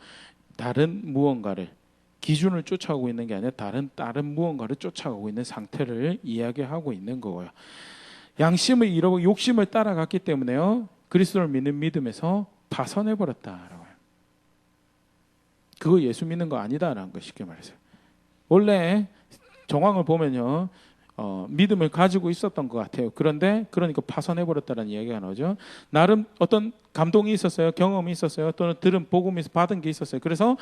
A: 다른 무언가를, 기준을 쫓아가고 있는 게 아니라 다른 무언가를 쫓아가고 있는 상태를 이야기하고 있는 거고요. 양심을 잃어버리고 욕심을 따라갔기 때문에요, 그리스도를 믿는 믿음에서 파선해 버렸다라고요. 그거 예수 믿는 거 아니다라는 거 쉽게 말해서. 원래 정황을 보면요, 믿음을 가지고 있었던 것 같아요. 그러니까 파선해 버렸다는 이야기가 나오죠. 나름 어떤 감동이 있었어요. 경험이 있었어요. 또는 들은 복음에서 받은 게 있었어요. 그래서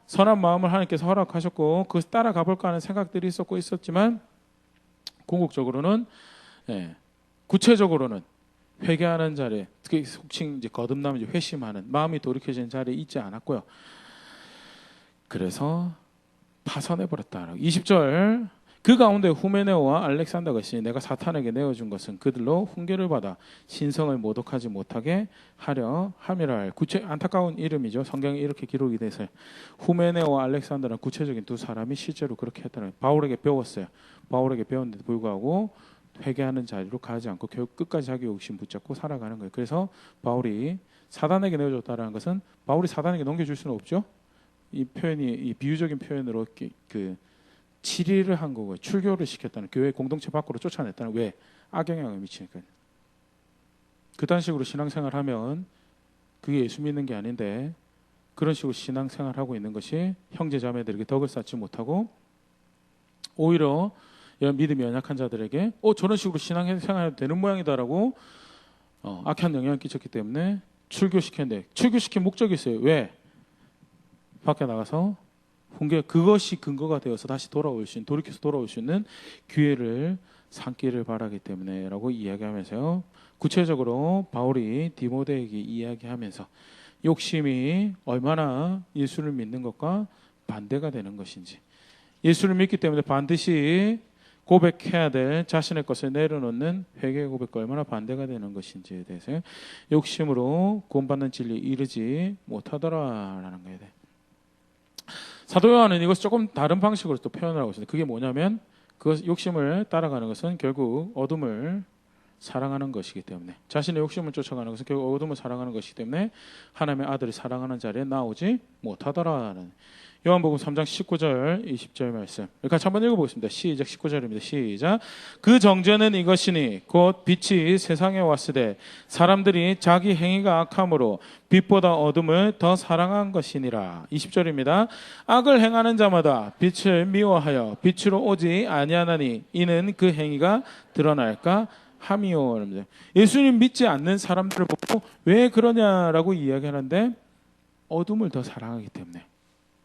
A: 선한 마음을 하나님께서 허락하셨고 그것을 따라가 볼까 하는 생각들이 있었지만, 궁극적으로는 구체적으로는 회개하는 자리에, 특히 속칭 이제 거듭나면 회심하는 마음이 돌이켜지는 자리에 있지 않았고요. 그래서 파선해 버렸다. 20절, 그 가운데 후메네오와 알렉산더가 있으니 내가 사탄에게 내어준 것은 그들로 훈계를 받아 신성을 모독하지 못하게 하려 함이라. 안타까운 이름이죠. 성경에 이렇게 기록이 돼서 후메네오와 알렉산더는 구체적인 두 사람이 실제로 그렇게 했다는 거예요. 바울에게 배웠어요. 바울에게 배웠는데도 불구하고 회개하는 자리로 가지 않고 결국 끝까지 자기 욕심 붙잡고 살아가는 거예요. 그래서 바울이 사단에게 내어줬다는 것은 바울이 사단에게 넘겨줄 수는 없죠. 이 표현이, 이 비유적인 표현으로 치리를 한 거고요. 출교를 시켰다는, 교회 공동체 밖으로 쫓아냈다는. 왜? 악영향을 미치니까. 그딴 식으로 신앙생활하면 그게 예수 믿는 게 아닌데, 그런 식으로 신앙생활하고 있는 것이 형제 자매들에게 덕을 쌓지 못하고 오히려 믿음이 연약한 자들에게 저런 식으로 신앙생활 되는 모양이다라고 악한 영향을 끼쳤기 때문에 출교시켰는데, 출교시킨 목적이 있어요. 왜? 밖에 나가서 그것이 근거가 되어서 다시 돌이켜서 돌아올 수 있는 기회를 삼기를 바라기 때문에라고 이야기하면서요, 구체적으로 바울이 디모데에게 이야기하면서 욕심이 얼마나 예수를 믿는 것과 반대가 되는 것인지, 예수를 믿기 때문에 반드시 고백해야 될 자신의 것을 내려놓는 회개의 고백과 얼마나 반대가 되는 것인지에 대해서 욕심으로 구원받는 진리에 이르지 못하더라라는 거예요. 사도 요한은 이것을 조금 다른 방식으로 또 표현을 하고 있습니다. 그게 뭐냐면, 그 욕심을 따라가는 것은 결국 어둠을 사랑하는 것이기 때문에, 자신의 욕심을 쫓아가는 것은 결국 어둠을 사랑하는 것이기 때문에 하나님의 아들이 사랑하는 자리에 나오지 못하더라는 요한복음 3장 19절 20절 말씀 같이 한번 읽어보겠습니다. 시작. 19절입니다. 시작. 그 정죄는 이것이니 곧 빛이 세상에 왔으되 사람들이 자기 행위가 악함으로 빛보다 어둠을 더 사랑한 것이니라. 20절입니다. 악을 행하는 자마다 빛을 미워하여 빛으로 오지 아니하나니 이는 그 행위가 드러날까 함이요. 예수님 믿지 않는 사람들을 보고 왜 그러냐라고 이야기하는데 어둠을 더 사랑하기 때문에,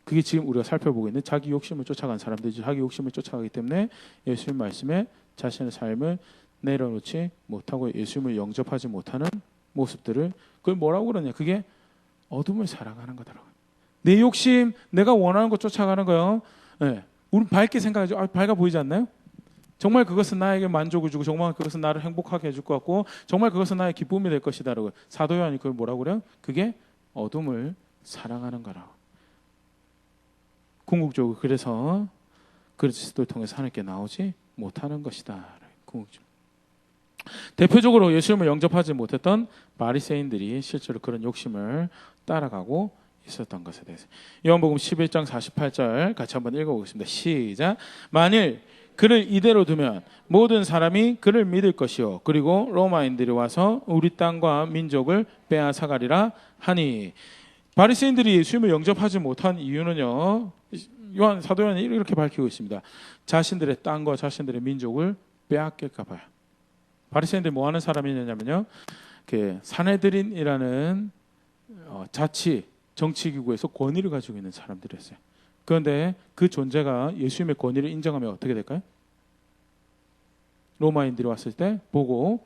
A: 그게 지금 우리가 살펴보고 있는 자기 욕심을 쫓아간 사람들이죠. 자기 욕심을 쫓아가기 때문에 예수님 말씀에 자신의 삶을 내려놓지 못하고 예수님을 영접하지 못하는 모습들을, 그걸 뭐라고 그러냐, 그게 어둠을 사랑하는 거더라고요. 내 욕심, 내가 원하는 것 쫓아가는 거요. 네. 우리 밝게 생각하죠. 밝아 보이지 않나요? 정말 그것은 나에게 만족을 주고 정말 그것은 나를 행복하게 해줄 것 같고 정말 그것은 나의 기쁨이 될 것이다 라고 사도 요한이 그걸 뭐라고 그래요? 그게 어둠을 사랑하는 거라고. 궁극적으로 그래서 그리스도를 통해서 하나님께 나오지 못하는 것이다. 궁극적으로. 대표적으로 예수님을 영접하지 못했던 바리새인들이 실제로 그런 욕심을 따라가고 있었던 것에 대해서 요한복음 11장 48절 같이 한번 읽어보겠습니다. 시작. 만일 그를 이대로 두면 모든 사람이 그를 믿을 것이요 그리고 로마인들이 와서 우리 땅과 민족을 빼앗아가리라 하니. 바리새인들이 예수님을 영접하지 못한 이유는요, 사도 요한이 이렇게 밝히고 있습니다. 자신들의 땅과 자신들의 민족을 빼앗길까 봐요. 바리새인들이 뭐 하는 사람이냐면요, 그 사내들인이라는 자치 정치기구에서 권위를 가지고 있는 사람들이었어요. 그런데 그 존재가 예수님의 권위를 인정하면 어떻게 될까요? 로마인들이 왔을 때 보고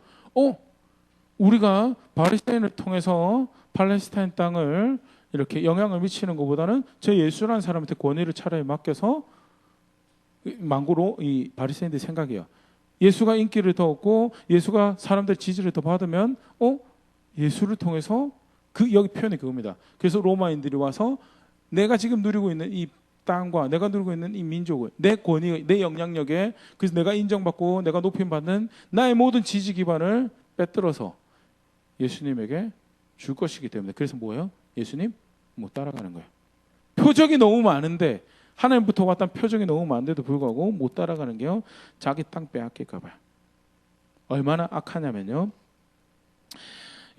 A: 우리가 바리새인을 통해서 팔레스타인 땅을 이렇게 영향을 미치는 것보다는 저 예수라는 사람한테 권위를 차라리 맡겨서, 망고로 이 바리새인들 생각이에요. 예수가 인기를 더 얻고 예수가 사람들 지지를 더 받으면 예수를 통해서 여기 표현이 그겁니다. 그래서 로마인들이 와서 내가 지금 누리고 있는 이 땅과 내가 누리고 있는 이 민족을 내 권위, 내 영향력에, 그래서 내가 인정받고 내가 높임받는 나의 모든 지지 기반을 빼들어서 예수님에게 줄 것이기 때문에, 그래서 뭐예요? 예수님 못 따라가는 거예요. 표적이 너무 많은데, 하나님부터 왔던 표적이 너무 많은데도 불구하고 못 따라가는 게요, 자기 땅 빼앗길까 봐요. 얼마나 악하냐면요,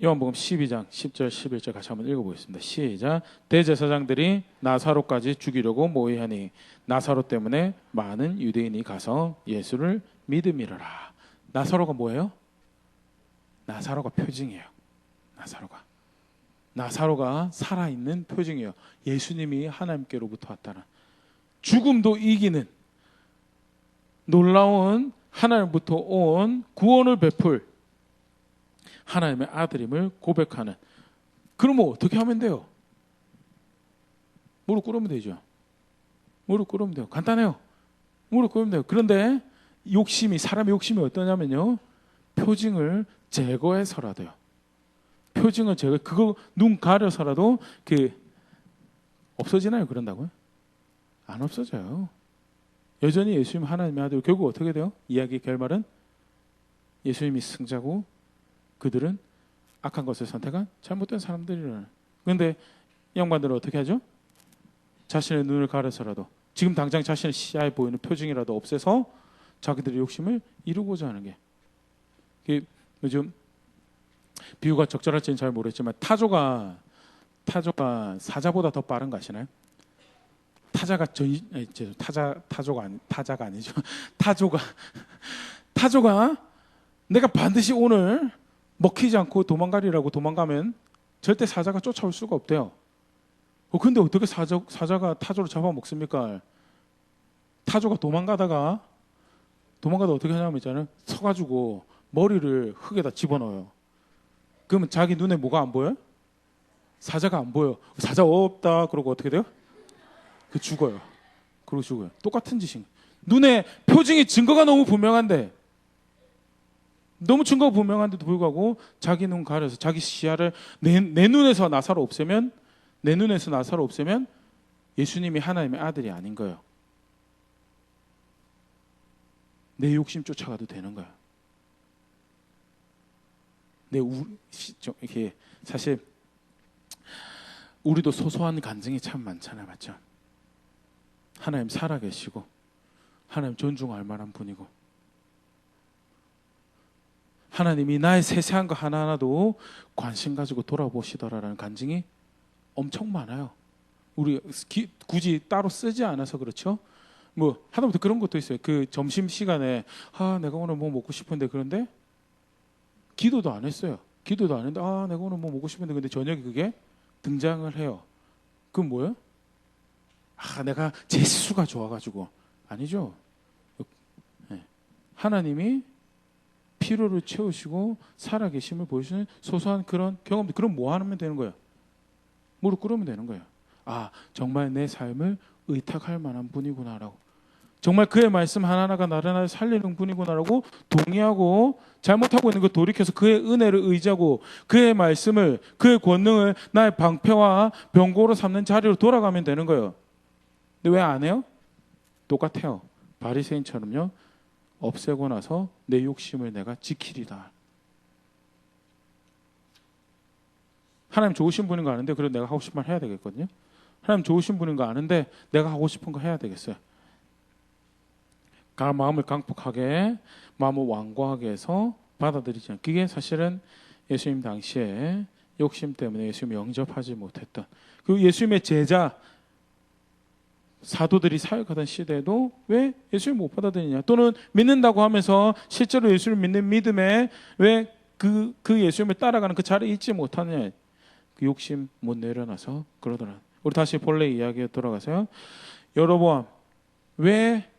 A: 요한복음 12장 10절 11절 같이 한번 읽어보겠습니다. 시작. 대제사장들이 나사로까지 죽이려고 모의하니 나사로 때문에 많은 유대인이 가서 예수를 믿음이러라. 나사로가 뭐예요? 나사로가 표징이에요. 나사로가 살아있는 표징이에요. 예수님이 하나님께로부터 왔다는, 죽음도 이기는 놀라운 하나님부터 온 구원을 베풀 하나님의 아들임을 고백하는. 그러면 어떻게 하면 돼요? 무릎 꿇으면 되죠. 무릎 꿇으면 돼요. 간단해요. 무릎 꿇으면 돼요. 그런데 사람의 욕심이 어떠냐면요, 표징을 제거해서라도요. 표징을 그거 눈 가려서라도 없어지나요? 그런다고요? 안 없어져요. 여전히 예수님 하나님의 아들. 결국 어떻게 돼요? 이야기 결말은 예수님이 승자고 그들은 악한 것을 선택한 잘못된 사람들이라는. 그런데 양반들은 어떻게 하죠? 자신의 눈을 가려서라도 지금 당장 자신의 시야에 보이는 표징이라도 없애서 자기들의 욕심을 이루고자 하는 게, 요즘 비유가 적절할지는 잘 모르겠지만 타조가 사자보다 더 빠른 거 아시나요? 타자가 아니죠. 타조가 내가 반드시 오늘 먹히지 않고 도망가리라고 도망가면 절대 사자가 쫓아올 수가 없대요. 근데 어떻게 사자가 타조를 잡아먹습니까? 타조가 도망가다가 어떻게 하냐면 있잖아요, 서가지고 머리를 흙에다 집어넣어요. 그러면 자기 눈에 뭐가 안 보여요? 사자가 안 보여. 사자 없다 그러고 어떻게 돼요? 죽어요. 그러고 죽어요. 똑같은 짓인 거예요. 눈에 표징이 증거가 너무 분명한데, 너무 증거가 분명한데도 불구하고 자기 눈 가려서 자기 시야를 내 눈에서 나사로 없애면 예수님이 하나님의 아들이 아닌 거예요. 내 욕심 쫓아가도 되는 거예요. 이게 사실 우리도 소소한 간증이 참 많잖아요, 맞죠? 하나님 살아계시고 하나님 존중할 만한 분이고 하나님이 나의 세세한 거 하나하나도 관심 가지고 돌아보시더라라는 간증이 엄청 많아요. 우리 굳이 따로 쓰지 않아서 그렇죠. 뭐 하다못해 그런 것도 있어요. 그 점심 시간에 내가 오늘 뭐 먹고 싶은데 그런데 기도도 안 했어요. 기도도 안 했는데 내가 오늘 뭐 먹고 싶은데 근데 저녁에 그게 등장을 해요. 그건 뭐예요? 내가 재수가 좋아가지고 아니죠. 네. 하나님이 피로를 채우시고 살아계심을 보여주는 소소한 그런 경험들. 그럼 뭐 하면 되는 거예요? 무릎 꿇으면 되는 거예요. 정말 내 삶을 의탁할 만한 분이구나라고. 정말 그의 말씀 하나하나가 나를 살리는 분이구나라고 동의하고 잘못하고 있는 거 돌이켜서 그의 은혜를 의지하고 그의 말씀을 그의 권능을 나의 방패와 병고로 삼는 자리로 돌아가면 되는 거예요. 근데 왜 안 해요? 똑같아요. 바리새인처럼요. 없애고 나서 내 욕심을 내가 지키리다. 하나님 좋으신 분인 거 아는데 그래도 내가 하고 싶은 말 해야 되겠거든요. 하나님 좋으신 분인 거 아는데 내가 하고 싶은 거 해야 되겠어요. 마음을 강폭하게, 마음을 완고하게 해서 받아들이지 않는. 그게 사실은 예수님 당시에 욕심 때문에 예수님 영접하지 못했던 그 예수님의 제자 사도들이 사역하던 시대에도 왜 예수님 못 받아들이냐, 또는 믿는다고 하면서 실제로 예수를 믿는 믿음에 왜 그 예수님을 따라가는 그 자리에 있지 못하느냐, 그 욕심 못 내려놔서 그러더라. 우리 다시 본래 이야기에 돌아가서요. 여로보암 왜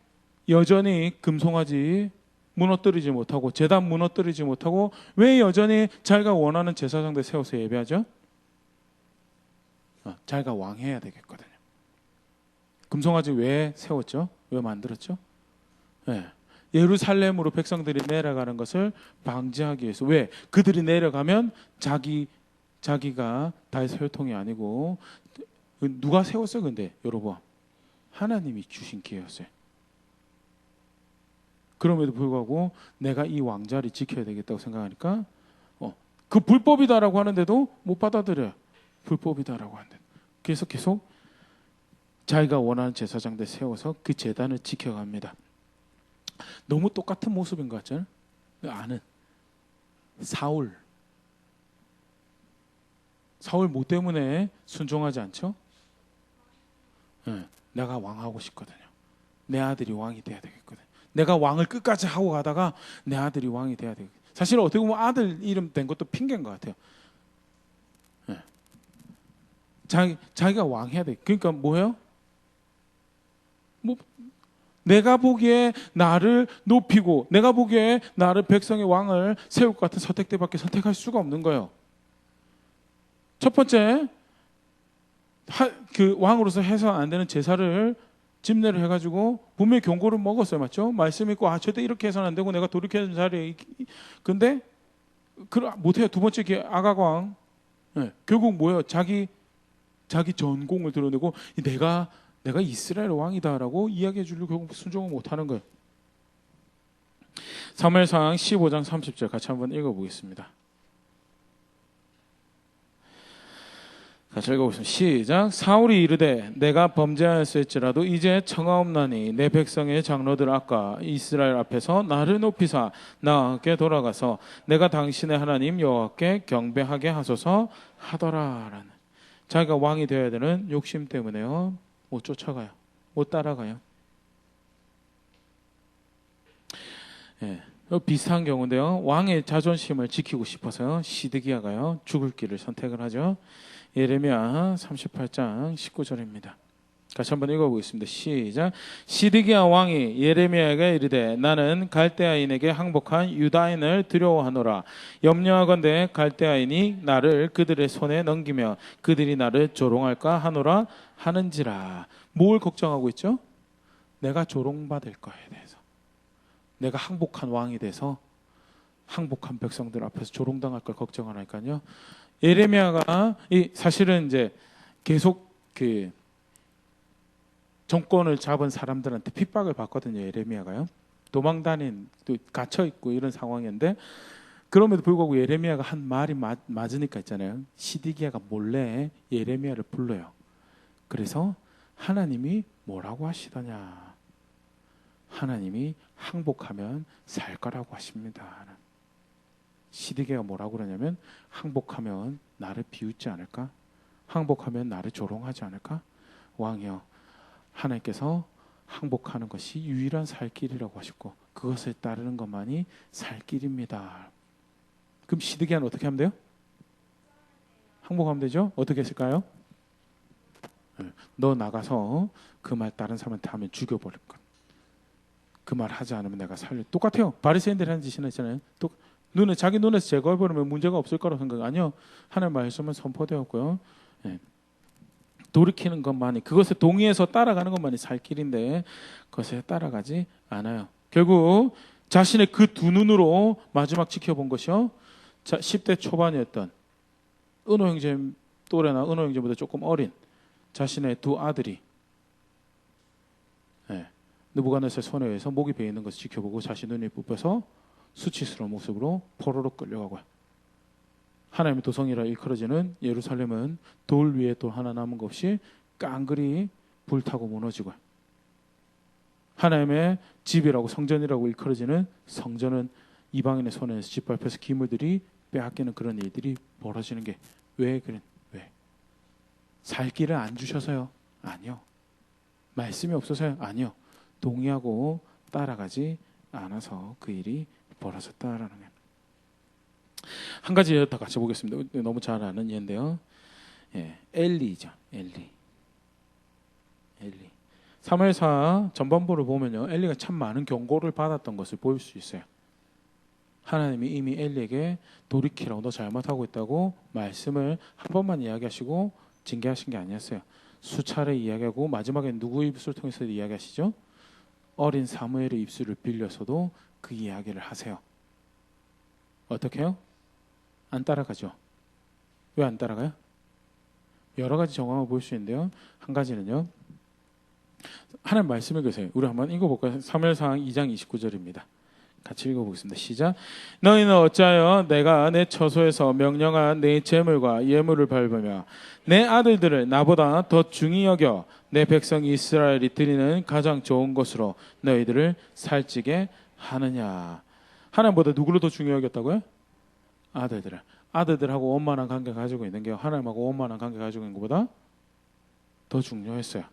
A: 여전히 금송아지 무너뜨리지 못하고 제단 무너뜨리지 못하고 왜 여전히 자기가 원하는 제사장들 세워서 예배하죠? 자기가 왕해야 되겠거든요. 금송아지 왜 세웠죠? 왜 만들었죠? 네. 예루살렘으로 백성들이 내려가는 것을 방지하기 위해서. 왜? 그들이 내려가면 자기가 다윗 혈통이 아니고 누가 세웠어요? 근데 여로보암 하나님이 주신 기회였어요. 그럼에도 불구하고 내가 이 왕자리 지켜야 되겠다고 생각하니까 그 불법이다라고 하는데도 못 받아들여요. 불법이다라고 하는데. 그래서 계속 자기가 원하는 제사장들 세워서 그 제단을 지켜갑니다. 너무 똑같은 모습인 것 같잖아요. 아는 사울 뭐 때문에 순종하지 않죠? 내가 왕하고 싶거든요. 내 아들이 왕이 돼야 되겠거든요. 내가 왕을 끝까지 하고 가다가 내 아들이 왕이 돼야 되겠거든요. 사실 어떻게 보면 아들 이름 된 것도 핑계인 것 같아요. 자기가 왕해야 돼. 그러니까 뭐예요? 내가 보기에 나를 높이고 내가 보기에 나를 백성의 왕을 세울 것 같은 선택대밖에 선택할 수가 없는 거예요. 첫 번째, 그 왕으로서 해서 안 되는 제사를 집례를 해가지고 분명히 경고를 먹었어요, 맞죠? 말씀 있고 절대 이렇게 해서는 안 되고 내가 돌이켜야 되는 자리에. 근데 못해요. 두 번째 아가광, 결국 뭐예요? 자기 전공을 드러내고 내가 이스라엘 왕이다라고 이야기해 주려고 결국 순종을 못하는 거예요. 사무엘상 15장 30절 같이 한번 읽어보겠습니다. 같이 읽어보겠습니다. 시작. 사울이 이르되 내가 범죄하였을지라도 이제 청하옵나니 내 백성의 장로들 아까 이스라엘 앞에서 나를 높이사 나에게 돌아가서 내가 당신의 하나님 여호와께 경배하게 하소서 하더라라는. 자기가 왕이 되어야 되는 욕심 때문에요. 못 쫓아가요. 못 따라가요. 비슷한 경우인데요. 왕의 자존심을 지키고 싶어서요. 시드기야가요. 죽을 길을 선택을 하죠. 예레미야 38장 19절입니다. 같이 한번 읽어보겠습니다. 시작. 시드기야 왕이 예레미야에게 이르되 나는 갈대아인에게 항복한 유다인을 두려워하노라. 염려하건대 갈대아인이 나를 그들의 손에 넘기며 그들이 나를 조롱할까 하노라 하는지라. 뭘 걱정하고 있죠? 내가 조롱받을 거에 대해서. 내가 항복한 왕이 돼서 항복한 백성들 앞에서 조롱당할 걸 걱정하니까요. 예레미야가 사실은 이제 계속 그 정권을 잡은 사람들한테 핍박을 받거든요. 예레미야가요. 도망다닌, 또 갇혀 있고 이런 상황인데 그럼에도 불구하고 예레미야가 한 말이 맞으니까 있잖아요. 시드기야가 몰래 예레미야를 불러요. 그래서 하나님이 뭐라고 하시더냐? 하나님이 항복하면 살 거라고 하십니다. 시드기야가 뭐라고 그러냐면 항복하면 나를 비웃지 않을까? 항복하면 나를 조롱하지 않을까? 왕이여, 하나님께서 항복하는 것이 유일한 살 길이라고 하셨고 그것을 따르는 것만이 살 길입니다. 그럼 시드기야는 어떻게 하면 돼요? 항복하면 되죠? 어떻게 했을까요? 너 나가서 그 말 다른 사람한테 하면 죽여버릴 것. 그 말 하지 않으면 내가 살려. 똑같아요. 바리새인들이 하는 짓이나 있잖아요. 자기 눈에서 제거해버리면 문제가 없을 거라고 생각. 아니요. 하나님 말씀은 선포되었고요. 예. 돌이키는 것만이, 그것에 동의해서 따라가는 것만이 살 길인데 그것에 따라가지 않아요. 결국 자신의 그 두 눈으로 마지막 지켜본 것이요. 자, 10대 초반이었던 은호 형제 또래나 은호 형제보다 조금 어린 자신의 두 아들이 느부갓네살 손에 의해서 목이 베어 있는 것을 지켜보고 자신 눈이 뽑혀서 수치스러운 모습으로 포로로 끌려가고요. 하나님의 도성이라 일컬어지는 예루살렘은 돌 위에 돌 하나 남은 것 없이 깡그리 불타고 무너지고요. 하나님의 집이라고 성전이라고 일컬어지는 성전은 이방인의 손에서 짓밟혀서 기물들이 빼앗기는 그런 일들이 벌어지는 게 왜 그래? 왜? 살 길을 안 주셔서요? 아니요. 말씀이 없어서요? 아니요. 동의하고 따라가지 않아서 그 일이 벌어졌다라는 거예요. 한 가지 더 같이 보겠습니다. 너무 잘 아는 예인데요. 엘리죠. 엘리. 사무엘사 전반부를 보면요, 엘리가 참 많은 경고를 받았던 것을 볼 수 있어요. 하나님이 이미 엘리에게 돌이키라고, 너 잘못하고 있다고 말씀을 한 번만 이야기하시고 징계하신 게 아니었어요. 수차례 이야기하고 마지막에 누구의 입술을 통해서 이야기하시죠? 어린 사무엘의 입술을 빌려서도 그 이야기를 하세요. 어떻게 해요? 안 따라가죠. 왜 안 따라가요? 여러 가지 정황을 볼 수 있는데요. 한 가지는요, 하나님 말씀을 보세요. 우리 한번 읽어볼까요? 사무엘상 2장 29절입니다. 같이 읽어보겠습니다. 시작. 너희는 어찌하여 내가 내 처소에서 명령한 내 제물과 예물을 밟으며 내 아들들을 나보다 더 중히 여겨 내 백성 이스라엘이 드리는 가장 좋은 것으로 너희들을 살찌게 하느냐. 하나님보다 누구를 더 중히 여겼다고요? 아들들을. 아들들하고 원만한 관계 가지고 있는 게 하나님하고 원만한 관계 가지고 있는 것보다 더 중요했어요.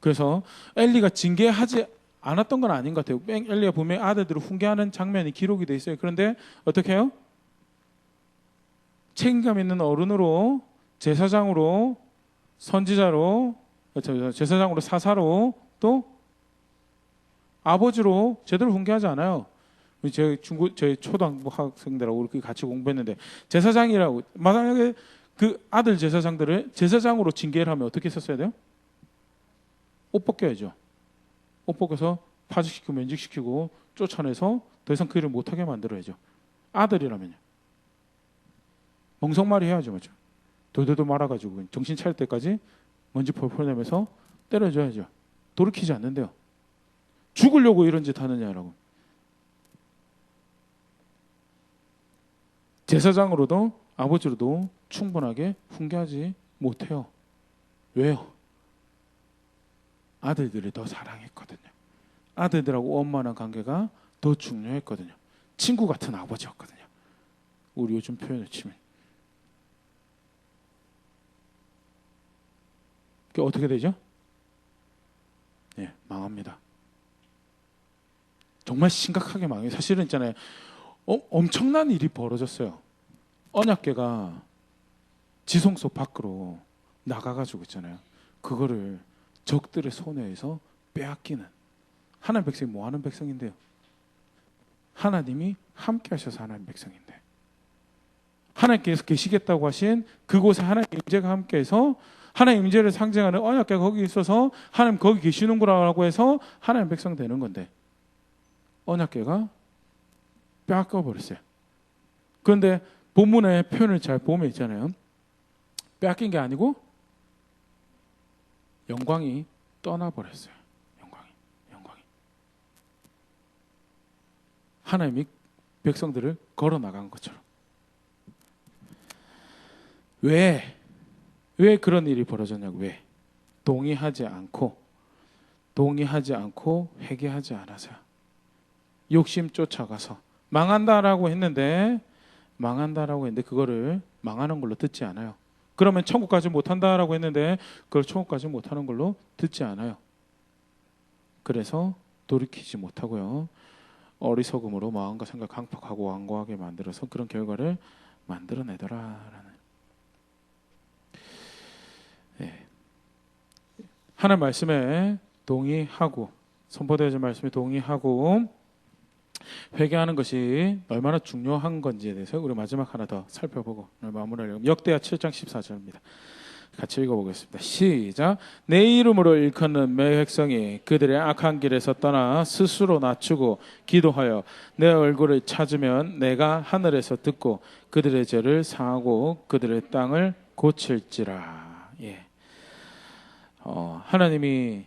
A: 그래서 엘리가 징계하지 않았던 건 아닌 것 같아요. 엘리가 분명히 아들들을 훈계하는 장면이 기록이 돼 있어요. 그런데 어떻게 해요? 책임감 있는 어른으로, 제사장으로, 선지자로, 제사장으로, 사사로, 또 아버지로 제대로 훈계하지 않아요. 저희 초등학교 학생들하고 이렇게 같이 공부했는데, 제사장이라고 만약에 그 아들 제사장들을 제사장으로 징계를 하면 어떻게 했었어야 돼요? 옷 벗겨야죠. 옷 벗겨서 파직시키고 면직시키고 쫓아내서 더 이상 그 일을 못하게 만들어야죠. 아들이라면요. 멍석말이 해야죠. 맞죠? 돌돌돌 말아가지고 정신 차릴 때까지 먼지 펄펄 내면서 때려줘야죠. 돌이키지 않는데요. 죽으려고 이런 짓 하느냐라고. 제사장으로도 아버지로도 충분하게 훈계하지 못해요. 왜요? 아들들이 더 사랑했거든요. 아들들하고 원만한 관계가 더 중요했거든요. 친구 같은 아버지였거든요. 우리 요즘 표현을 치면. 그게 어떻게 되죠? 망합니다. 정말 심각하게 망해요. 사실은 있잖아요. 엄청난 일이 벌어졌어요. 언약궤가 지성소 밖으로 나가가지고 있잖아요. 그거를 적들의 손에 의해서 빼앗기는. 하나님 백성이 뭐 하는 백성인데요? 하나님이 함께 하셔서 하나님 백성인데, 하나님께서 계시겠다고 하신 그곳에 하나님 임재가 함께해서 하나님 임재를 상징하는 언약궤가 거기 있어서 하나님 거기 계시는구나라고 해서 하나님 백성 되는 건데, 언약궤가 빼앗겨 버렸어요. 그런데 본문의 표현을 잘 보면 있잖아요. 빼앗긴 게 아니고 영광이 떠나버렸어요. 영광이. 하나님이 백성들을 걸어 나간 것처럼. 왜 그런 일이 벌어졌냐고. 왜? 동의하지 않고 회개하지 않아서요. 욕심 쫓아가서 망한다라고 했는데 그거를 망하는 걸로 듣지 않아요. 그러면 천국까지 못한다라고 했는데 그걸 천국까지 못하는 걸로 듣지 않아요. 그래서 돌이키지 못하고요. 어리석음으로 마음과 생각 강팍하고 완고하게 만들어서 그런 결과를 만들어내더라라는. 네. 하나님 말씀에 동의하고, 선포되어진 말씀에 동의하고 회개하는 것이 얼마나 중요한 건지에 대해서 우리 마지막 하나 더 살펴보고 마무리하려고. 역대하 7장 14절입니다. 같이 읽어보겠습니다. 시작. 내 이름으로 일컫는 매 백성이 그들의 악한 길에서 떠나 스스로 낮추고 기도하여 내 얼굴을 찾으면 내가 하늘에서 듣고 그들의 죄를 사하고 그들의 땅을 고칠지라. 예. 하나님은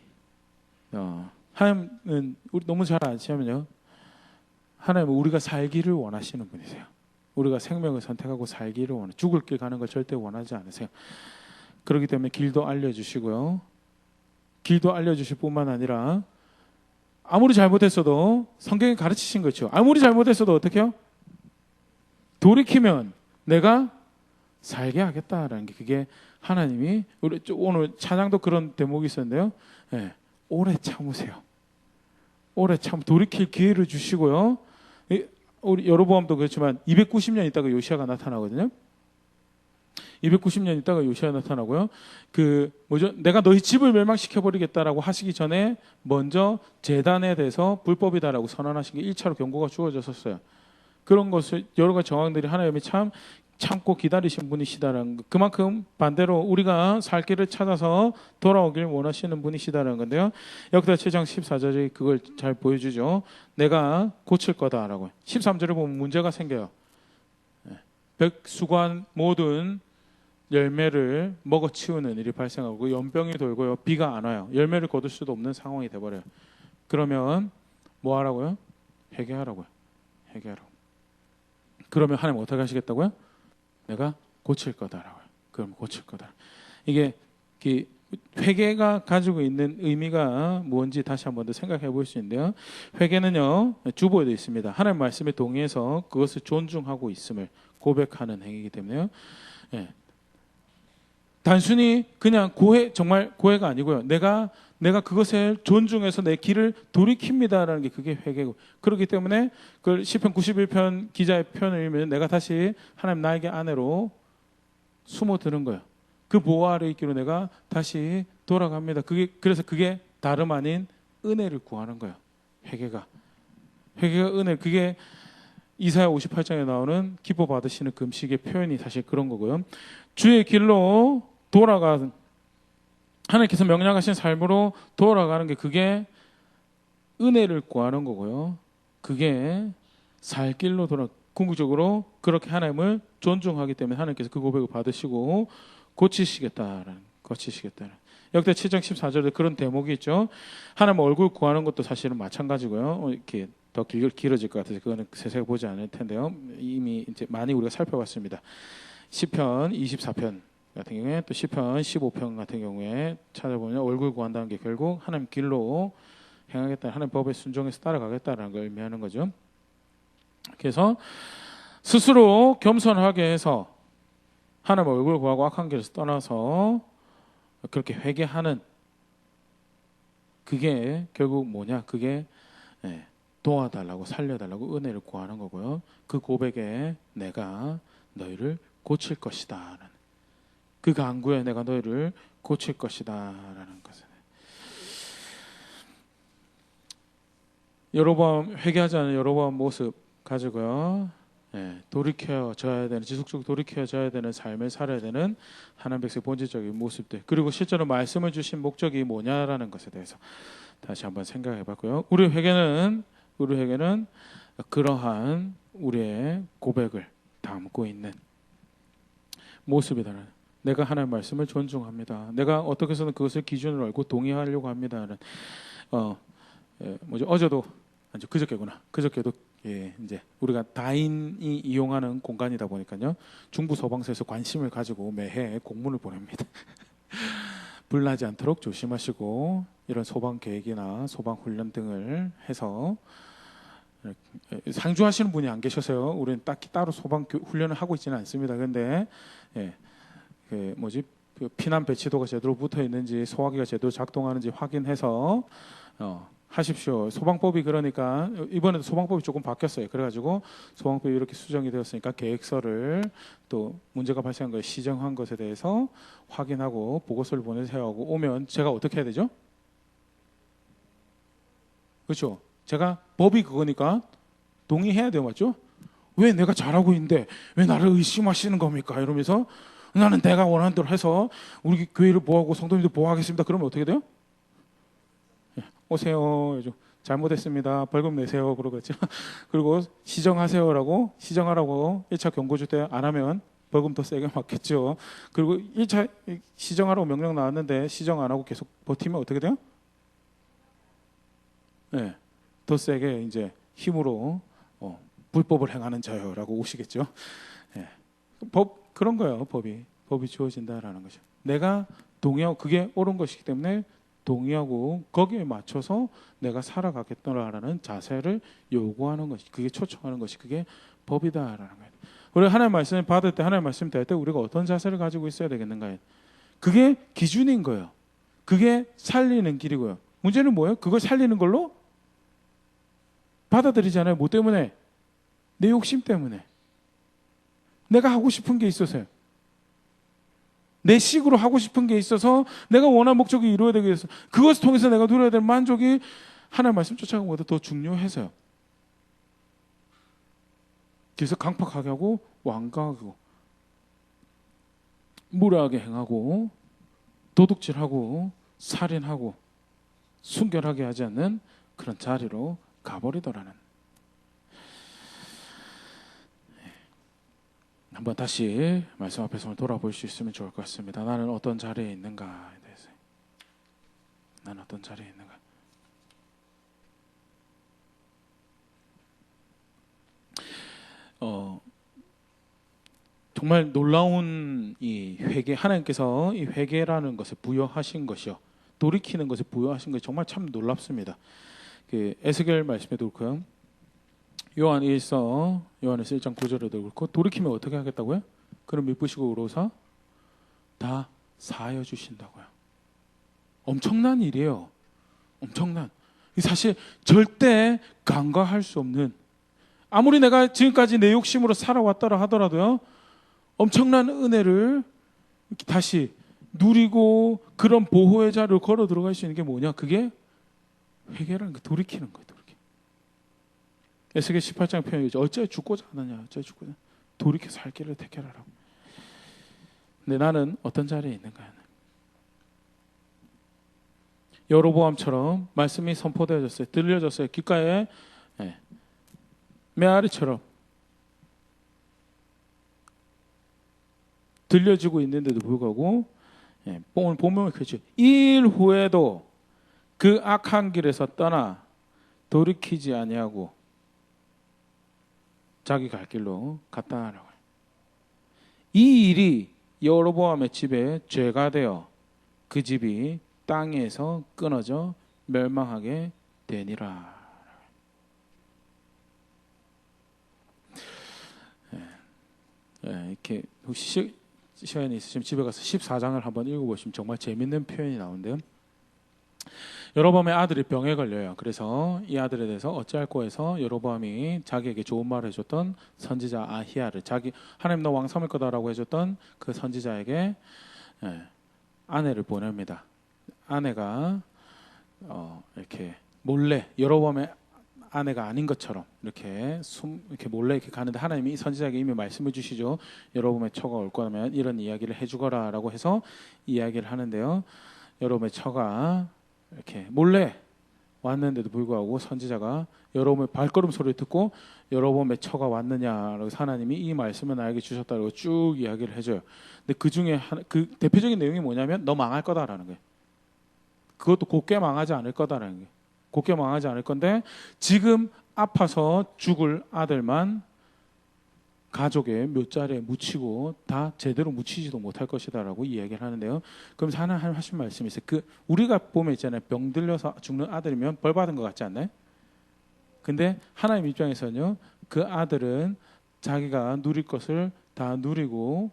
A: 우리 너무 잘 아시면요. 하나님은 우리가 살기를 원하시는 분이세요. 우리가 생명을 선택하고 살기를 원해. 죽을 길 가는 걸 절대 원하지 않으세요. 그렇기 때문에 길도 알려주시고요. 길도 알려주실 뿐만 아니라 아무리 잘못했어도 성경이 가르치신 거죠. 아무리 잘못했어도 어떻게 해요? 돌이키면 내가 살게 하겠다라는 게, 그게 하나님이, 우리 오늘 찬양도 그런 대목이 있었는데요. 네, 오래 참으세요. 오래 돌이킬 기회를 주시고요. 우리 여로보암도 그렇지만 290년 있다가 요시아가 나타나거든요. 290년 있다가 요시아 나타나고요. 내가 너희 집을 멸망시켜 버리겠다라고 하시기 전에 먼저 제단에 대해서 불법이다라고 선언하신 게 1차로 경고가 주어졌었어요. 그런 것을 여러 가지 정황들이 하나님이 참고 기다리신 분이시다라는 것. 그만큼 반대로 우리가 살 길을 찾아서 돌아오길 원하시는 분이시다라는 건데요. 역대하 7장 14절이 그걸 잘 보여주죠. 내가 고칠 거다라고. 13절을 보면 문제가 생겨요. 백수관 모든 열매를 먹어치우는 일이 발생하고 연병이 돌고요. 비가 안 와요. 열매를 거둘 수도 없는 상황이 돼버려요. 그러면 뭐 하라고요? 회개하라고요. 회개하라고. 그러면 하나님 어떻게 하시겠다고요? 내가 고칠 거다라고요. 그럼 고칠 거다. 이게 회개가 가지고 있는 의미가 뭔지 다시 한번 더 생각해 볼 수 있는데요. 회개는요, 주보에도 있습니다. 하나님 말씀에 동의해서 그것을 존중하고 있음을 고백하는 행위이기 때문에요. 예. 단순히 그냥 정말 고해가 아니고요. 내가 그것을 존중해서 내 길을 돌이킵니다라는 게 그게 회개고. 그렇기 때문에 그 시편 91편 기자의 편을 읽으면 내가 다시 하나님 나에게 아내로 숨어드는 거예요. 그 보호 아래 있기로 내가 다시 돌아갑니다. 그래서 그게 다름 아닌 은혜를 구하는 거예요. 회개가 은혜. 그게 이사야 58장에 나오는 기뻐 받으시는 금식의 표현이 사실 그런 거고요. 주의 길로 돌아가는, 하나님께서 명령하신 삶으로 돌아가는 게, 그게 은혜를 구하는 거고요. 그게 살 길로 궁극적으로 그렇게 하나님을 존중하기 때문에 하나님께서 그 고백을 받으시고 고치시겠다라는. 역대 7장 14절에 그런 대목이 있죠. 하나님 얼굴 구하는 것도 사실은 마찬가지고요. 이렇게 더 길어질 것 같아서 그거는 세세히 보지 않을 텐데요. 이미 이제 많이 우리가 살펴봤습니다. 시편 24편 같은 경우에, 또 시편 15편 같은 경우에 찾아보면 얼굴 구한다는 게 결국 하나님 길로 행하겠다, 하나님 법에 순종해서 따라가겠다라는 걸 의미하는 거죠. 그래서 스스로 겸손하게 해서 하나님 얼굴 구하고 악한 길에서 떠나서 그렇게 회개하는, 그게 결국 뭐냐? 그게 도와달라고, 살려달라고 은혜를 구하는 거고요. 그 고백에 내가 너희를 고칠 것이다, 그 간구에 내가 너희를 고칠 것이다 라는 것을. 여로보암, 회개하지 않은 여로보암 모습 가지고요, 돌이켜져야 되는, 지속적으로 돌이켜져야 되는 삶을 살아야 되는 하나님 백성의 본질적인 모습들, 그리고 실제로 말씀을 주신 목적이 뭐냐라는 것에 대해서 다시 한번 생각해 봤고요. 우리 회개는 그러한 우리의 고백을 담고 있는 모습이다. 내가 하나님 말씀을 존중합니다. 내가 어떻게 해서든 그것을 기준으로 알고 동의하려고 합니다. 어제도, 그저께도 예, 이제 우리가 다인이 이용하는 공간이다 보니까요. 중부 소방서에서 관심을 가지고 매해 공문을 보냅니다. 불나지 않도록 조심하시고 이런 소방 계획이나 소방 훈련 등을 해서 상주하시는 분이 안 계셔서요. 우리는 딱히 따로 소방 훈련을 하고 있지는 않습니다. 그런데 예, 그 뭐지 그 피난 배치도가 제대로 붙어 있는지 소화기가 제대로 작동하는지 확인해서 하십시오. 소방법이 그러니까 이번에도 소방법이 조금 바뀌었어요. 그래가지고 소방법이 이렇게 수정이 되었으니까 계획서를 또 문제가 발생한 것에 시정한 것에 대해서 확인하고 보고서를 보내세요 하고 오면 제가 어떻게 해야 되죠? 그렇죠? 제가 법이 그거니까 동의해야 돼요. 맞죠? 왜 내가 잘하고 있는데 왜 나를 의심하시는 겁니까? 이러면서 나는 내가 원하는 대로 해서 우리 교회를 보호하고 성도님들 보호하겠습니다. 그러면 어떻게 돼요? 오세요. 잘못했습니다. 벌금 내세요. 그러겠죠. 그리고 시정하세요라고 시정하라고 1차 경고줄 때 안 하면 벌금 더 세게 맞겠죠. 그리고 1차 시정하라고 명령 나왔는데 시정 안 하고 계속 버티면 어떻게 돼요? 네, 더 세게 이제 힘으로 불법을 행하는 자요라고 오시겠죠. 네. 법 그런 거예요. 법이 주어진다라는 거죠. 내가 동의하고 그게 옳은 것이기 때문에 동의하고 거기에 맞춰서 내가 살아가겠다라는 자세를 요구하는 것이 그게 초청하는 것이 그게 법이다라는 거예요. 우리가 하나님의 말씀을 받을 때 하나님의 말씀을 대할 때 우리가 어떤 자세를 가지고 있어야 되겠는가? 그게 기준인 거예요. 그게 살리는 길이고요. 문제는 뭐예요? 그걸 살리는 걸로 받아들이잖아요. 뭐 때문에? 내 욕심 때문에. 내가 하고 싶은 게 있어서요. 내 식으로 하고 싶은 게 있어서 내가 원하는 목적이 이루어야 되기 위해서 그것을 통해서 내가 누려야 될 만족이 하나님의 말씀 쫓아가는 것보다 더 중요해서요. 그래서 강팍하게 하고 완강하고 무례하게 행하고 도둑질하고 살인하고 순결하게 하지 않는 그런 자리로 가버리더라는. 한번 다시 말씀 앞에서 돌아볼 수 있으면 좋을 것 같습니다. 나는 어떤 자리에 있는가에 대해서. 나는 어떤 자리에 있는가. 정말 놀라운 이 회개, 하나님께서 이 회개라는 것을 부여하신 것이요, 돌이키는 것을 부여하신 것이 정말 참 놀랍습니다. 그 에스겔 말씀에도 그렇고요. 요한에서 1장 9절에도 그렇고 돌이키면 어떻게 하겠다고요? 그럼 미쁘시고 의로사 다 사하여 주신다고요. 엄청난 일이에요. 엄청난. 사실 절대 간과할 수 없는, 아무리 내가 지금까지 내 욕심으로 살아왔다라 하더라도요, 엄청난 은혜를 다시 누리고 그런 보호의 자리로 걸어 들어갈 수 있는 게 뭐냐? 그게 회개라는 거, 돌이키는 거예요. 에스겔 18장 표현이죠. 어째 죽고자 하느냐? 어째 죽고자 돌이켜 살 길을 택하라고. 근데 나는 어떤 자리에 있는가? 여로보암처럼 말씀이 선포되어졌어요. 들려졌어요. 귓가에 메아리처럼 들려지고 있는데도 불구하고 오늘 보면 그렇죠. 일 후에도 그 악한 길에서 떠나 돌이키지 아니하고 자기 갈 길로 갔다라고. 이 일이 여로보암의 집에 죄가 되어 그 집이 땅에서 끊어져 멸망하게 되니라. 이렇게 혹시 시간이 있으시면 집에 가서 14장을 한번 읽어보시면 정말 재밌는 표현이 나오는데요. 여로보암의 아들이 병에 걸려요. 그래서 이 아들에 대해서 어찌할꼬 해서 여로보암이 자기에게 좋은 말을 해줬던 선지자 아히야를, 자기 하나님 너 왕 삼을 거다라고 해줬던 그 선지자에게 아내를 보냅니다. 아내가 이렇게 몰래, 여로보암의 아내가 아닌 것처럼 이렇게 이렇게 몰래 이렇게 가는데 하나님이 이 선지자에게 이미 말씀해 주시죠. 여로보암의 처가 올 거면 이런 이야기를 해주거라라고 해서 이야기를 하는데요. 여로보암의 처가 이렇게 몰래 왔는데도 불구하고 선지자가 여로보암의 발걸음 소리를 듣고 여로보암의 처가 왔느냐라고 하나님이 이 말씀을 나에게 주셨다고 쭉 이야기를 해줘요. 근데 그 중에 그 대표적인 내용이 뭐냐면 너 망할 거다라는 거예요. 그것도 곱게 망하지 않을 거다라는 거예요. 곱게 망하지 않을 건데 지금 아파서 죽을 아들만 가족의 묘자리에 묻히고 다 제대로 묻히지도 못할 것이다라고 이야기를 하는데요. 그럼 하나님 하신 말씀이 있어요. 우리가 보면 있잖아요. 병 들려서 죽는 아들이면 벌 받은 것 같지 않나요? 근데 하나님 입장에서는요. 그 아들은 자기가 누릴 것을 다 누리고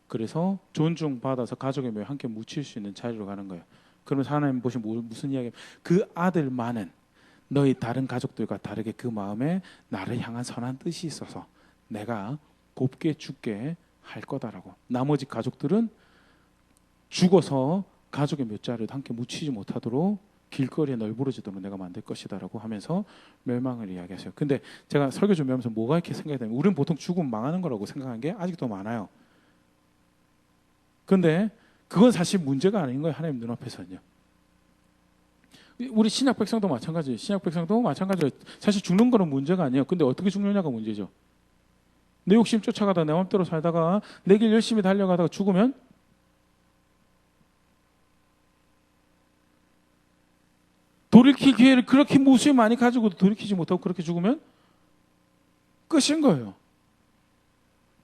A: 그래서 존중받아서 가족의 묘에 함께 묻힐 수 있는 자리로 가는 거예요. 그러면서 하나님 보시면 무슨 이야기예요? 그 아들만은 너희 다른 가족들과 다르게 그 마음에 나를 향한 선한 뜻이 있어서 내가 곱게 죽게 할 거다라고. 나머지 가족들은 죽어서 가족의 묘자리에도 함께 묻히지 못하도록 길거리에 널브러지도록 내가 만들 것이다라고 하면서 멸망을 이야기하세요. 근데 제가 설교 준비하면서 뭐가 이렇게 생각이 되면 우리는 보통 죽으면 망하는 거라고 생각한 게 아직도 많아요. 근데 그건 사실 문제가 아닌 거예요. 하나님 눈앞에서는요. 우리 신약 백성도 마찬가지예요. 신약 백성도 마찬가지예요. 사실 죽는 거는 문제가 아니에요. 근데 어떻게 죽느냐가 문제죠. 내 욕심 쫓아가다 내 마음대로 살다가 내 길 열심히 달려가다가 죽으면 돌이킬 기회를 그렇게 무수히 많이 가지고도 돌이키지 못하고 그렇게 죽으면 끝인 거예요.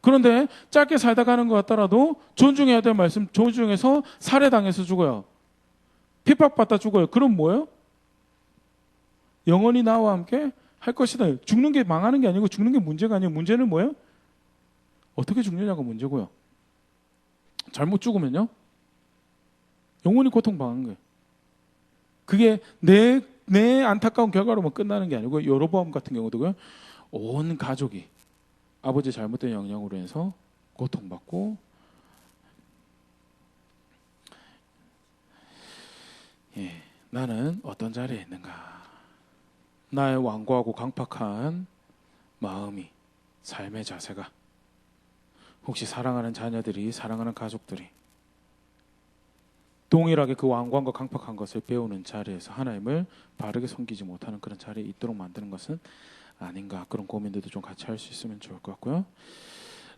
A: 그런데 짧게 살다 가는 것 같더라도 존중해야 될 말씀 존중해서 살해당해서 죽어요. 핍박받다 죽어요. 그럼 뭐예요? 영원히 나와 함께 할 것이다. 죽는 게 망하는 게 아니고 죽는 게 문제가 아니에요. 문제는 뭐예요? 어떻게 죽느냐가 문제고요. 잘못 죽으면요. 영원히 고통받는 거예요. 그게 내 안타까운 결과로만 끝나는 게 아니고 여로보암 같은 경우도요. 온 가족이 아버지 잘못된 영향으로 해서 고통받고 나는 어떤 자리에 있는가. 나의 완고하고 강팍한 마음이 삶의 자세가 혹시 사랑하는 자녀들이 사랑하는 가족들이 동일하게 그 완고함과 강팍한 것을 배우는 자리에서 하나님을 바르게 섬기지 못하는 그런 자리에 있도록 만드는 것은 아닌가. 그런 고민들도 좀 같이 할 수 있으면 좋을 것 같고요.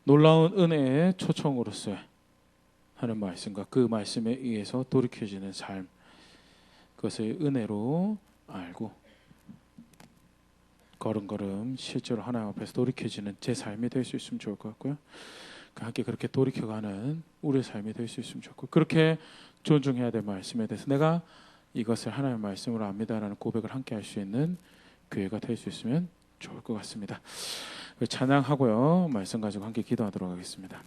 A: 놀라운 은혜의 초청으로서의 하는 말씀과 그 말씀에 의해서 돌이켜지는 삶, 그것을 은혜로 알고 걸음걸음 실제로 하나님 앞에서 돌이켜지는 제 삶이 될 수 있으면 좋을 것 같고요. 함께 그렇게 돌이켜가는 우리의 삶이 될 수 있으면 좋고, 그렇게 존중해야 될 말씀에 대해서 내가 이것을 하나님의 말씀으로 압니다라는 고백을 함께 할 수 있는 교회가 될 수 있으면 좋을 것 같습니다. 찬양하고요, 말씀 가지고 함께 기도하도록 하겠습니다.